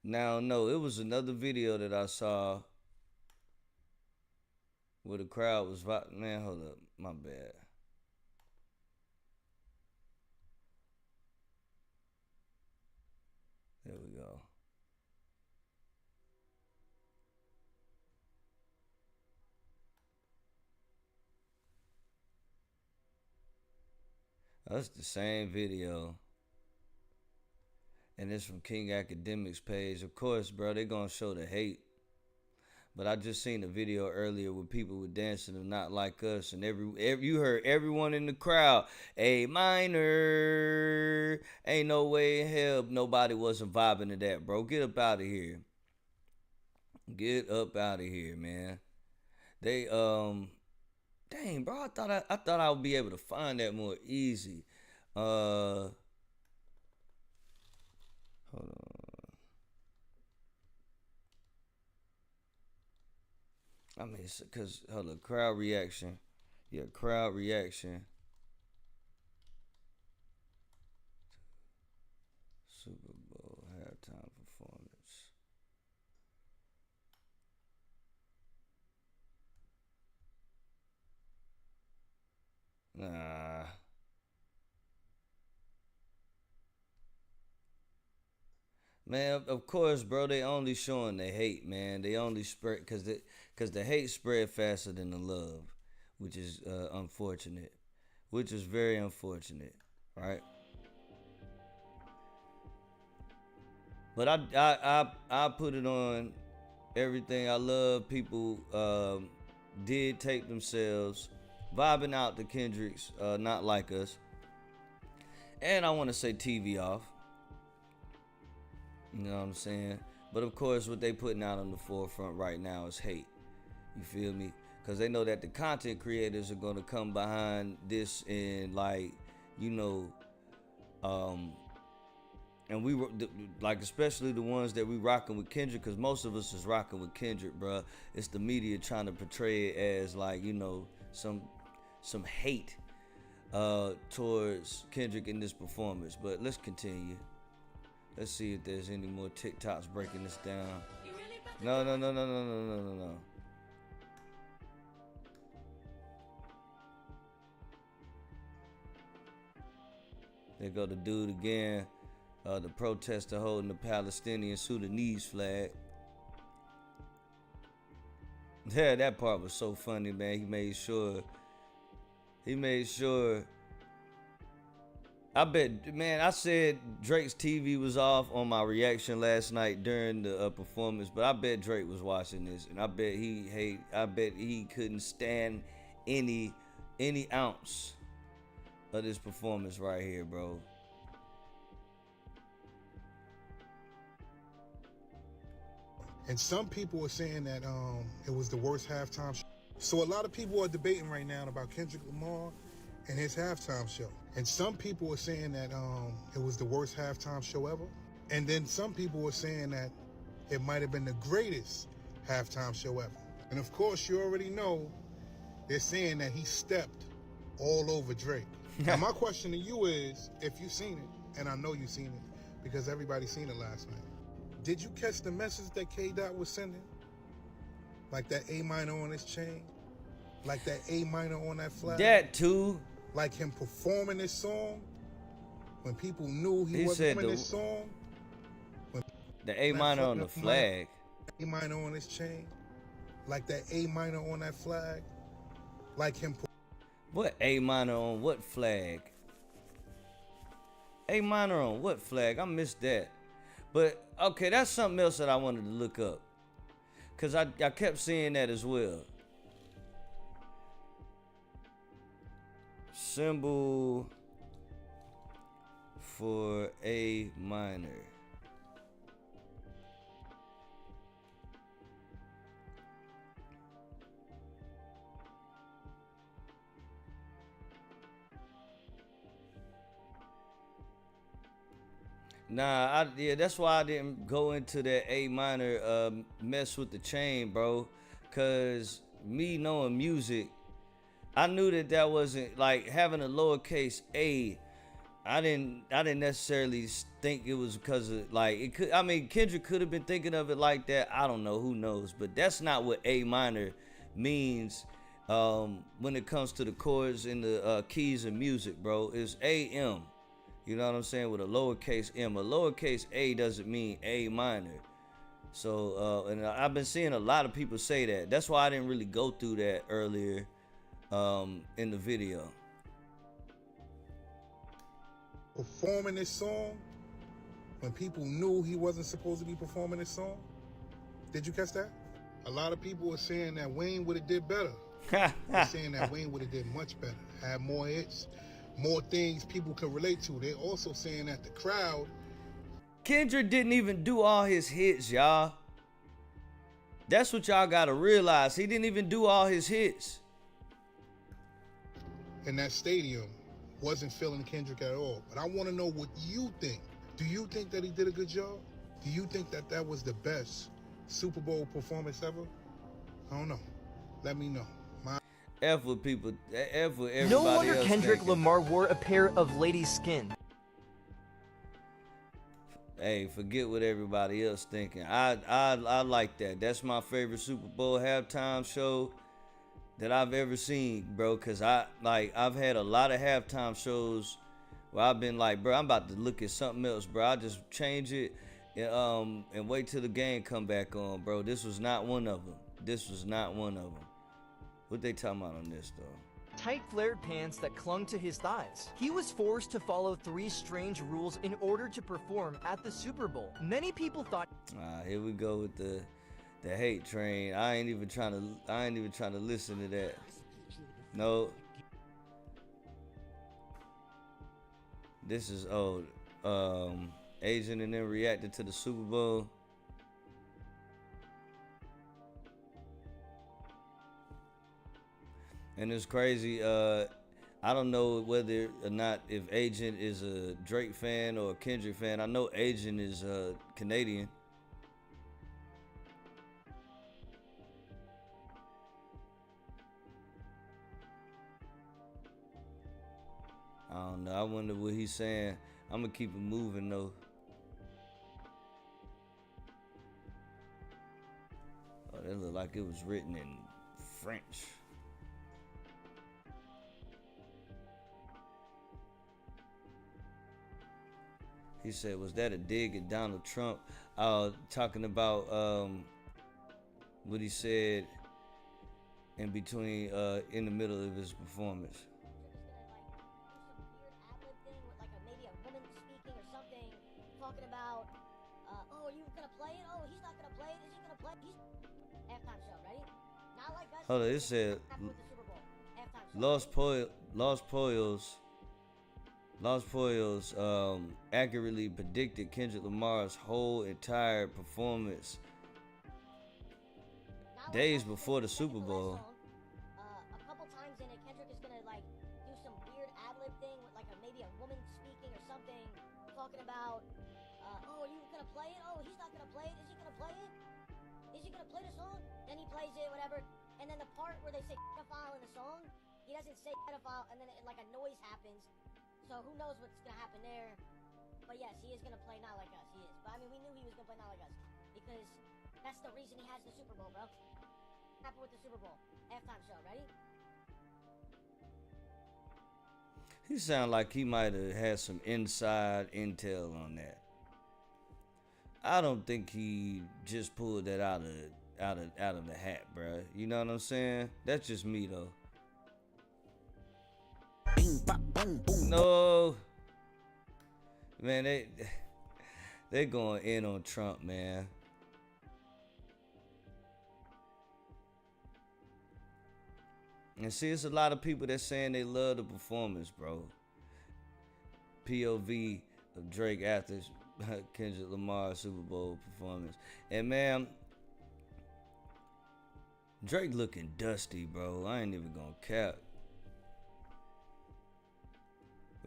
Now, no, it was another video that I saw where the crowd was, man, hold up, my bad. There we go. That's the same video. And it's from King Academics page. Of course, bro, they gonna show the hate. But I just seen a video earlier where people were dancing to Not Like Us. And you heard everyone in the crowd, A minor. Ain't no way in hell nobody wasn't vibing to that, bro. Get up out of here. Get up out of here, man. They, dang, bro, I thought I would be able to find that more easy. Hold on. I mean, because, hold on, crowd reaction. Yeah, crowd reaction. Super Bowl halftime performance. Nah. Man, of course, bro, they only showing the hate, man. They only spread, because the hate spread faster than the love, which is unfortunate. Which is very unfortunate, right? But I put it on everything. I love people did take themselves vibing out to Kendrick's Not Like Us. And I want to say TV off. You know what I'm saying? But of course, what they putting out on the forefront right now is hate. You feel me? Because they know that the content creators are going to come behind this and, like, you know, and we were like, especially the ones that we rocking with Kendrick, because most of us is rocking with Kendrick, bruh. It's the media trying to portray it as, like, you know, some hate towards Kendrick in this performance. But let's continue. Let's see if there's any more TikToks breaking this down. No. There go the dude again, the protester holding the Palestinian Sudanese flag. Yeah, that part was so funny, man. He made sure. I bet, man, I said Drake's TV was off on my reaction last night during the performance, but I bet Drake was watching this, and I bet he couldn't stand any ounce of this performance right here, bro. And some people are saying that it was the worst halftime show. So a lot of people are debating right now about Kendrick Lamar and his halftime show. And some people are saying that it was the worst halftime show ever. And then some people are saying that it might have been the greatest halftime show ever. And of course, you already know they're saying that he stepped all over Drake. Now, my question to you is, if you've seen it, and I know you've seen it because everybody's seen it last night, did you catch the message that K-Dot was sending? Like that A minor on his chain? Like that A minor on that flag? That too. Like him performing this song when people knew he wasn't performing this song? The A minor on the flag. A minor on his chain? Like that A minor on that flag? Like him. What A minor on what flag? A minor on what flag? I missed that. But, okay, that's something else that I wanted to look up. Because I kept seeing that as well. Symbol for A minor. Nah, yeah, that's why I didn't go into that A minor mess with the chain, bro. Cause me knowing music, I knew that wasn't like having a lowercase a. I didn't necessarily think it was because of like it could. I mean, Kendrick could have been thinking of it like that. I don't know, who knows? But that's not what A minor means when it comes to the chords and the keys of music, bro. It's AM. You know what I'm saying? With a lowercase m. A lowercase a doesn't mean A minor. So, and I've been seeing a lot of people say that. That's why I didn't really go through that earlier in the video. Performing this song when people knew he wasn't supposed to be performing this song? Did you catch that? A lot of people are saying that Wayne would have did better. They're saying that Wayne would have did much better. Had more hits. More things people can relate to. They're also saying that the crowd. Kendrick didn't even do all his hits, y'all. That's what y'all gotta realize. He didn't even do all his hits. In that stadium wasn't feeling Kendrick at all. But I want to know what you think. Do you think that he did a good job? Do you think that that was the best Super Bowl performance ever? I don't know. Let me know. F with people, F with everybody No wonder else Kendrick thinking. Lamar wore a pair of ladies' skin. Hey, forget what everybody else thinking. I like that. That's my favorite Super Bowl halftime show that I've ever seen, bro. Cause I've had a lot of halftime shows where I've been like, bro, I'm about to look at something else, bro. I just change it and wait till the game come back on, bro. This was not one of them. This was not one of them. What they talking about on this, though? Tight flared pants that clung to his thighs. He was forced to follow 3 strange rules in order to perform at the Super Bowl. Many people thought. Here we go with the hate train. I ain't even trying to listen to that. No. This is Asian and then reacted to the Super Bowl. And it's crazy. I don't know whether or not if Agent is a Drake fan or a Kendrick fan. I know Agent is Canadian. I don't know. I wonder what he's saying. I'm gonna keep it moving though. Oh, that looked like it was written in French. He said, was that a dig at Donald Trump? Talking about what he said in between, in the middle of his performance. Hold on, it said Los Pollos accurately predicted Kendrick Lamar's whole entire performance days before the Super Bowl. A couple times in it, Kendrick is gonna like do some weird ad-lib thing with like maybe a woman speaking or something, talking about, oh, are you gonna play it? Oh, he's not gonna play it. Is he gonna play it? Is he gonna play the song? Then he plays it, whatever. And then the part where they say pedophile in the song, he doesn't say pedophile, and then like a noise happens. So who knows what's gonna happen there? But yes, he is gonna play Not Like Us. He is. But I mean, we knew he was gonna play Not Like Us because that's the reason he has the Super Bowl, bro. Happened with the Super Bowl halftime show. Ready? He sound like he might have had some inside intel on that. I don't think he just pulled that out of the hat, bruh. You know what I'm saying? That's just me though. No, man, they going in on Trump, man. And see, it's a lot of people that saying they love the performance, bro. POV of Drake after Kendrick Lamar Super Bowl performance. And man, Drake looking dusty, bro. I ain't even gonna cap.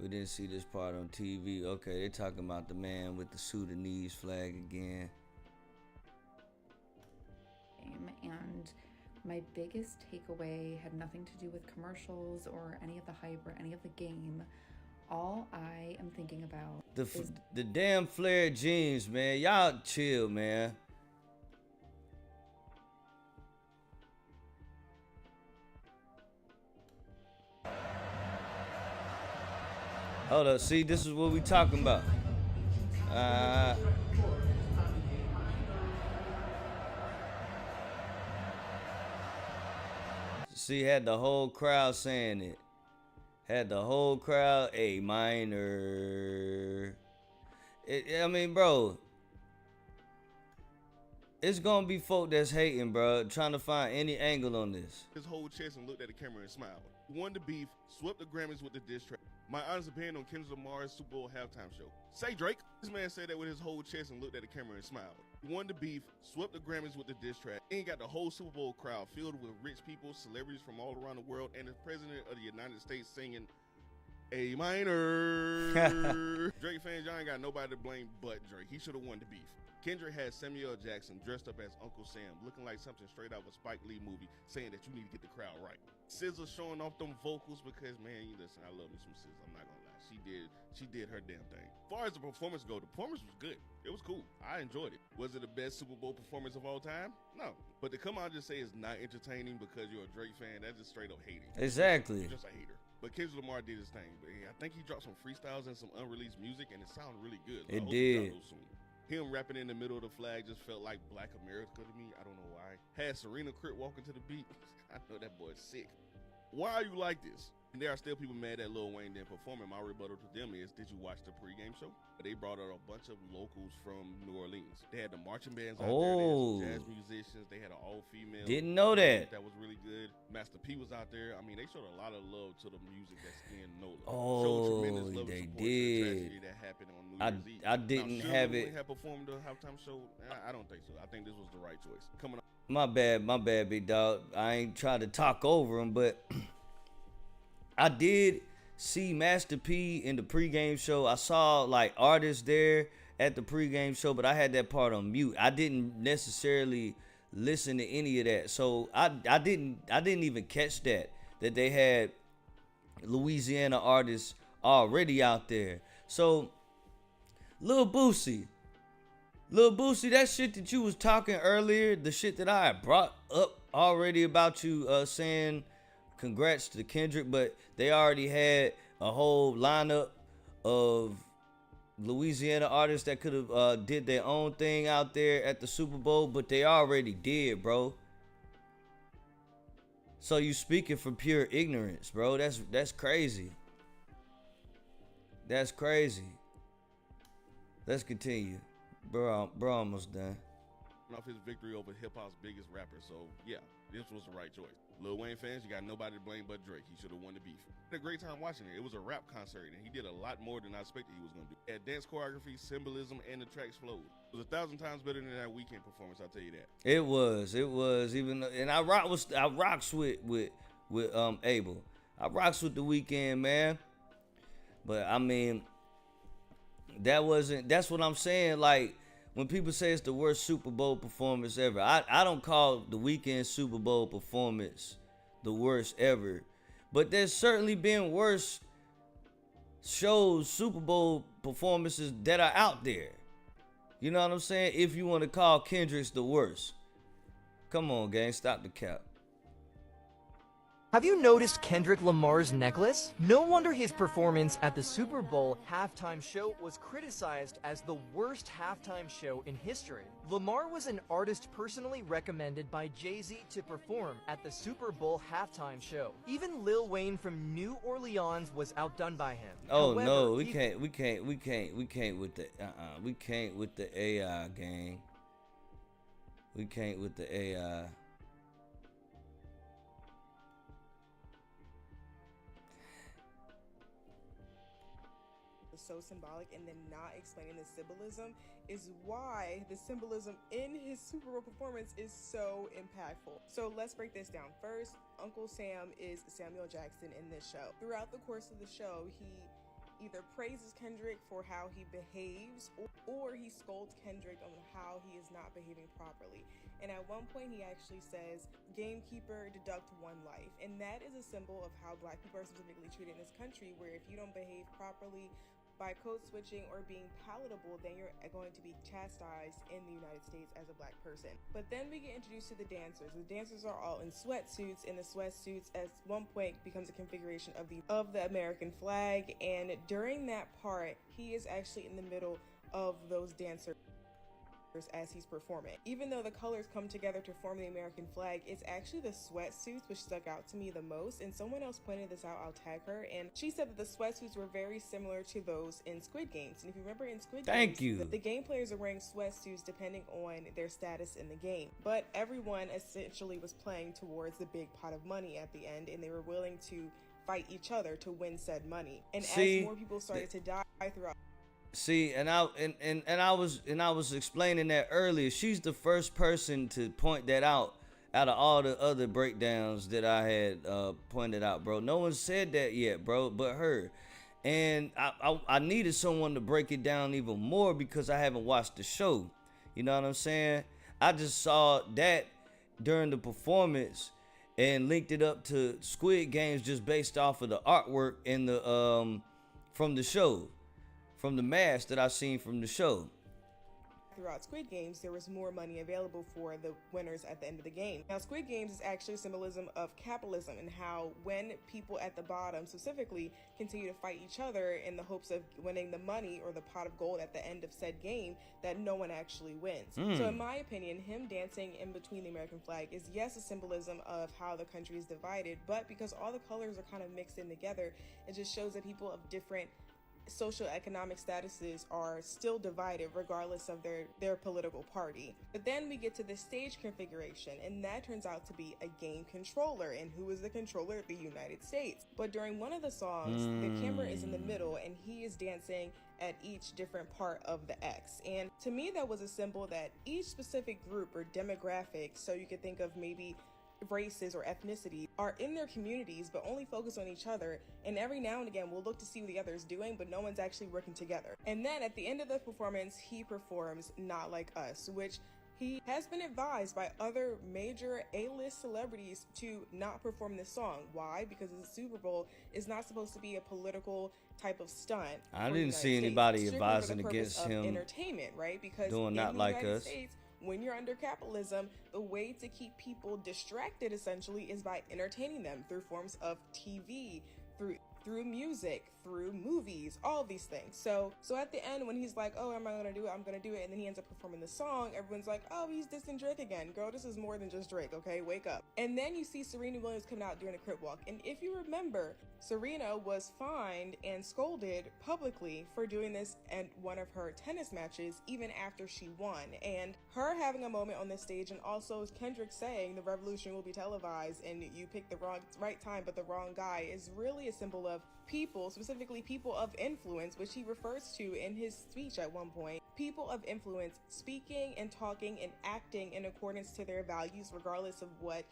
We didn't see this part on TV. Okay, they talking about the man with the Sudanese flag again. And my biggest takeaway had nothing to do with commercials or any of the hype or any of the game. All I am thinking about is the damn flared jeans, man. Y'all chill, man. Hold up, see, this is what we talking about. See, had the whole crowd saying it. Had the whole crowd A minor. I mean, bro, it's gonna be folk that's hating, bro, trying to find any angle on this. His whole chest and looked at the camera and smiled. Won the beef, swept the Grammys with the diss track. My honest opinion on Kendrick Lamar's Super Bowl halftime show. Say Drake. This man said that with his whole chest and looked at the camera and smiled. Won the beef, swept the Grammys with the diss track. And got the whole Super Bowl crowd filled with rich people, celebrities from all around the world, and the president of the United States singing A minor. Drake fans, y'all ain't got nobody to blame but Drake. He should have won the beef. Kendrick had Samuel Jackson dressed up as Uncle Sam, looking like something straight out of a Spike Lee movie, saying that you need to get the crowd right. SZA showing off them vocals because, man, you listen, I love me some SZA, I'm not gonna lie. She did her damn thing. As far as the performance go, the performance was good. It was cool. I enjoyed it. Was it the best Super Bowl performance of all time? No. But to come out and just say it's not entertaining because you're a Drake fan, that's just straight up hating. Exactly. You're just a hater. But Kendrick Lamar did his thing. But I think he dropped some freestyles and some unreleased music, and it sounded really good. So it did. Him rapping in the middle of the flag just felt like Black America to me. I don't know why. Had Serena Crip walking to the beat. I know that boy's sick. Why are you like this? And there are still people mad that Lil Wayne didn't perform, and my rebuttal to them is, did you watch the pregame show? They brought out a bunch of locals from New Orleans. They had the marching bands out there, they had some jazz musicians, they had an all-female. Didn't know that. That was really good. Master P was out there. I mean, they showed a lot of love to the music that's in NOLA. Oh, they did. That happened on New Year's Eve. I didn't have it. Have performed the halftime show? I don't think so. I think this was the right choice. Coming up. My bad, big dog. I ain't trying to talk over him, but I did see Master P in the pregame show. I saw like artists there at the pregame show, but I had that part on mute. I didn't necessarily listen to any of that, so I didn't even catch that they had Louisiana artists already out there. So Lil Boosie, that shit that you was talking earlier, the shit that I brought up already about you saying congrats to Kendrick, but they already had a whole lineup of Louisiana artists that could have did their own thing out there at the Super Bowl, but they already did, bro. So you speaking from pure ignorance, bro. That's crazy. That's crazy. Let's continue. Bro, almost done. off his victory over hip-hop's biggest rapper. So, yeah, this was the right choice. Lil Wayne fans, you got nobody to blame but Drake. He should have won the beef. I had a great time watching it. It was a rap concert, and he did a lot more than I expected he was going to do. He had dance choreography, symbolism, and the tracks flowed. It was 1,000 times better than that weekend performance, I'll tell you that. It was. Even and I rocks with Abel. I rocks with the weekend, man. But I mean, that's what I'm saying. Like, when people say it's the worst Super Bowl performance ever, I don't call the weekend Super Bowl performance the worst ever. But there's certainly been worse shows, Super Bowl performances that are out there. You know what I'm saying? If you want to call Kendrick's the worst. Come on, gang, stop the cap. Have you noticed Kendrick Lamar's necklace? No wonder his performance at the Super Bowl halftime show was criticized as the worst halftime show in history. Lamar was an artist personally recommended by Jay-Z to perform at the Super Bowl halftime show. Even Lil Wayne from New Orleans was outdone by him. Oh, However, no, we can't with the AI, gang. We can't with the AI. So symbolic, and then not explaining the symbolism is why the symbolism in his Super Bowl performance is so impactful. So let's break this down. First, Uncle Sam is Samuel Jackson in this show. Throughout the course of the show, he either praises Kendrick for how he behaves, or he scolds Kendrick on how he is not behaving properly. And at one point he actually says, "Gamekeeper, deduct one life." And that is a symbol of how black people are specifically treated in this country, where if you don't behave properly by code switching or being palatable, then you're going to be chastised in the United States as a black person. But then we get introduced to the dancers. The dancers are all in sweatsuits, and the sweatsuits at one point becomes a configuration of the American flag. And during that part, he is actually in the middle of those dancers as he's performing. Even though the colors come together to form the American flag, it's actually the sweatsuits which stuck out to me the most. And someone else pointed this out, I'll tag her, and she said that the sweatsuits were very similar to those in Squid Games. And if you remember in Squid Games, the game players are wearing sweatsuits depending on their status in the game. But everyone essentially was playing towards the big pot of money at the end, and they were willing to fight each other to win said money. And as more people started to die throughout. See, and I was explaining that earlier. She's the first person to point that out of all the other breakdowns that I had pointed out, bro. No one said that yet, bro, but her. And I needed someone to break it down even more because I haven't watched the show. You know what I'm saying? I just saw that during the performance and linked it up to Squid Games just based off of the artwork in the from the show. From the mask that I seen from the show. Throughout Squid Games, there was more money available for the winners at the end of the game. Now, Squid Games is actually a symbolism of capitalism and how when people at the bottom specifically continue to fight each other in the hopes of winning the money or the pot of gold at the end of said game, that no one actually wins. So in my opinion, him dancing in between the American flag is, yes, a symbolism of how the country is divided, but because all the colors are kind of mixed in together, it just shows that people of different socioeconomic statuses are still divided regardless of their political party. But then we get to the stage configuration, and that turns out to be a game controller. And who is the controller? The United States. But during one of the songs, the camera is in the middle and he is dancing at each different part of the X. And to me, that was a symbol that each specific group or demographic, so you could think of maybe races or ethnicity, are in their communities but only focus on each other, and every now and again we'll look to see what the other is doing, but no one's actually working together. And then at the end of the performance, he performs Not Like Us, which he has been advised by other major A-list celebrities to not perform this song. Why? Because the Super Bowl is not supposed to be a political type of stunt. I didn't see anybody advising against him entertainment, right? Because doing Not Like Us. When you're under capitalism, the way to keep people distracted essentially is by entertaining them through forms of TV, through through music, through movies, all these things. So at the end, when he's like, oh, am I gonna do it? I'm gonna do it. And then he ends up performing the song. Everyone's like, oh, he's dissing Drake again. Girl, this is more than just Drake, okay? Wake up. And then you see Serena Williams coming out during the crip walk. And if you remember, Serena was fined and scolded publicly for doing this at one of her tennis matches, even after she won. And her having a moment on this stage, and also Kendrick saying the revolution will be televised and you picked the right time but the wrong guy, is really a symbol of people, specifically people of influence, which he refers to in his speech at one point. People of influence speaking and talking and acting in accordance to their values, regardless of what.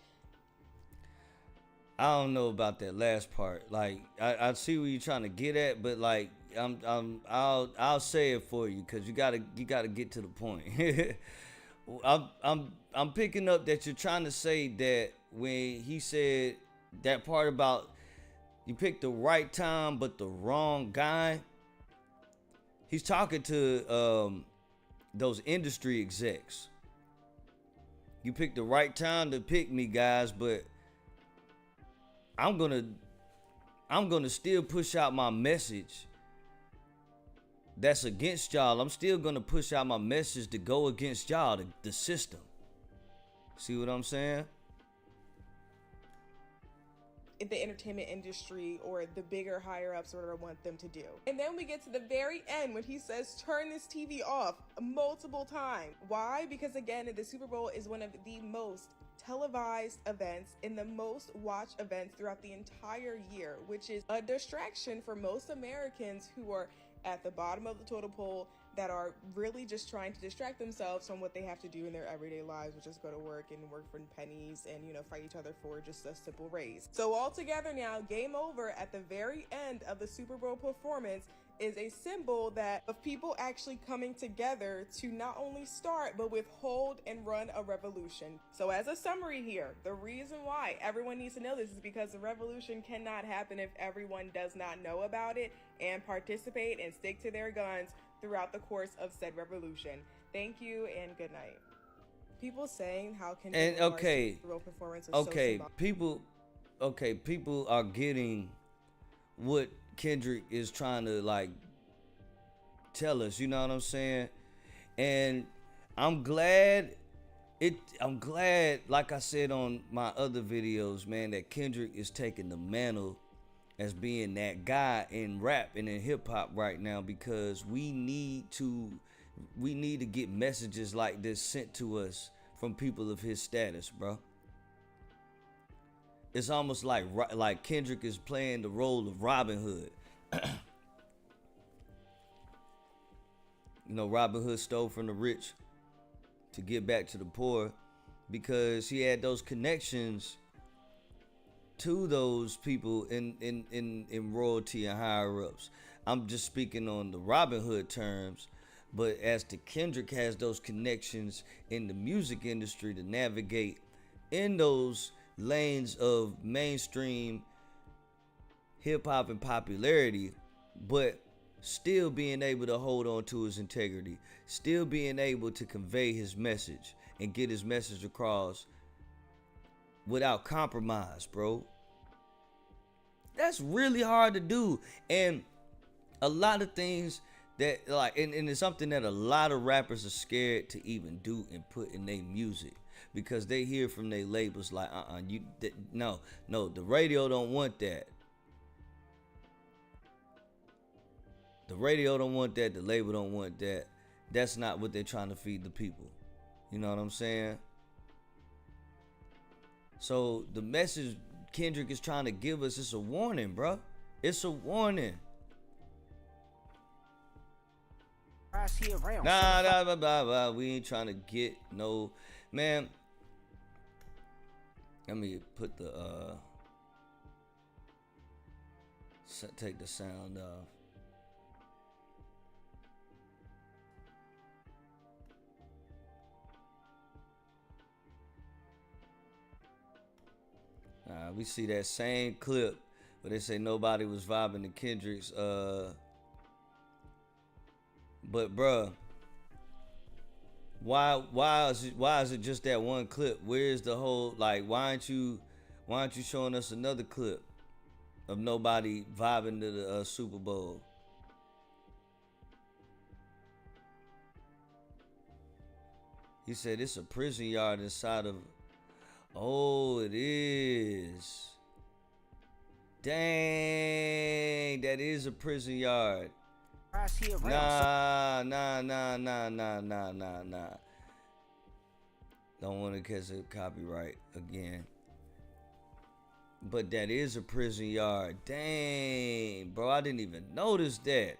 I don't know about that last part. Like, I see what you're trying to get at, but like, I'll say it for you, because you gotta get to the point. I'm picking up that you're trying to say that when he said that part about you picked the right time but the wrong guy, he's talking to those industry execs. You picked the right time to pick me, guys, but I'm gonna still push out my message that's against y'all. I'm still gonna push out my message to go against y'all, the system. See what I'm saying? In the entertainment industry or the bigger higher ups, whatever I want them to do. And then we get to the very end when he says, turn this TV off, multiple times. Why? Because again, the Super Bowl is one of the most televised events and the most watched events throughout the entire year, which is a distraction for most Americans who are at the bottom of the totem pole, that are really just trying to distract themselves from what they have to do in their everyday lives, which is go to work and work for pennies and, fight each other for just a simple raise. So altogether now, game over at the very end of the Super Bowl performance is a symbol that of people actually coming together to not only start but withhold and run a revolution. So as a summary here, the reason why everyone needs to know this is because the revolution cannot happen if everyone does not know about it and participate and stick to their guns throughout the course of said revolution. Thank you and good night. People saying how Kendrick Lamar's Super Bowl performance is so symbolic. People are getting what Kendrick is trying to tell us, you know what I'm saying? And I'm glad, like I said on my other videos, man, that Kendrick is taking the mantle as being that guy in rap and in hip hop right now, because we need to get messages like this sent to us from people of his status, bro. It's almost like Kendrick is playing the role of Robin Hood. Robin Hood stole from the rich to get back to the poor because he had those connections to those people in royalty and higher ups. I'm just speaking on the Robin Hood terms, but as to Kendrick has those connections in the music industry to navigate in those lanes of mainstream hip hop and popularity, but still being able to hold on to his integrity, still being able to convey his message and get his message across without compromise, bro. That's really hard to do. And a lot of things that and it's something that a lot of rappers are scared to even do and put in their music, because they hear from their labels like, no, the radio don't want that. The radio don't want that. The label don't want that. That's not what they're trying to feed the people. You know what I'm saying? So the message Kendrick is trying to give us is a warning, bro. It's a warning. Nah, we ain't trying to get no, man. Let me put the take the sound off. We see that same clip where they say nobody was vibing to Kendrick's. But bruh, why is it just that one clip? Where's the whole why aren't you showing us another clip? of nobody vibing to the Super Bowl. He said it's a prison yard inside of. Oh, it is. Dang, that is a prison yard. Nah. Don't want to catch a copyright again. But that is a prison yard. Dang, bro, I didn't even notice that.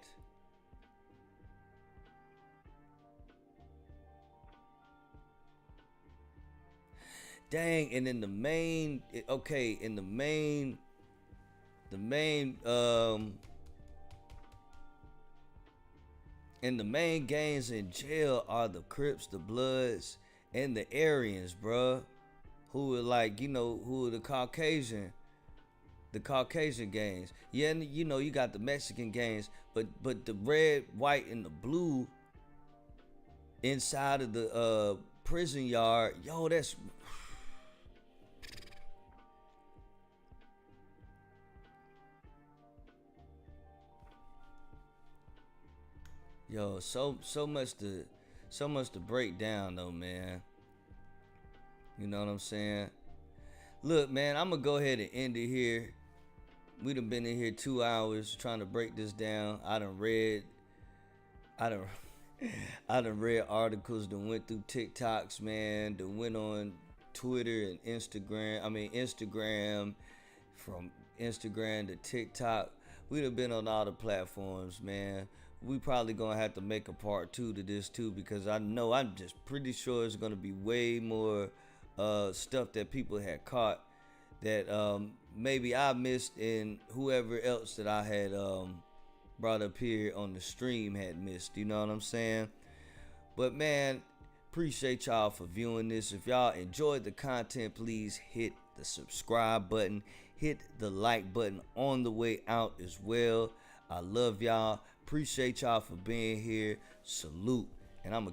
Dang, and in the main, okay, in the main gangs in jail are the Crips, the Bloods, and the Aryans, bruh. Who are like, who are the Caucasian gangs. Yeah, and you got the Mexican gangs, but the red, white, and the blue inside of the prison yard, yo, that's. Yo, so much to break down though, man. You know what I'm saying? Look, man, I'm gonna go ahead and end it here. We done been in here 2 hours trying to break this down. I done read articles, done went through TikToks, man, done went on Twitter and Instagram, from Instagram to TikTok. We done been on all the platforms, man. We probably gonna have to make a part 2 to this too, because I'm just pretty sure it's gonna be way more stuff that people had caught that maybe I missed and whoever else that I had brought up here on the stream had missed. You know what I'm saying? But man, appreciate y'all for viewing this. If y'all enjoyed the content, please hit the subscribe button, hit the like button on the way out as well. I love y'all. Appreciate y'all for being here. Salute. And I'm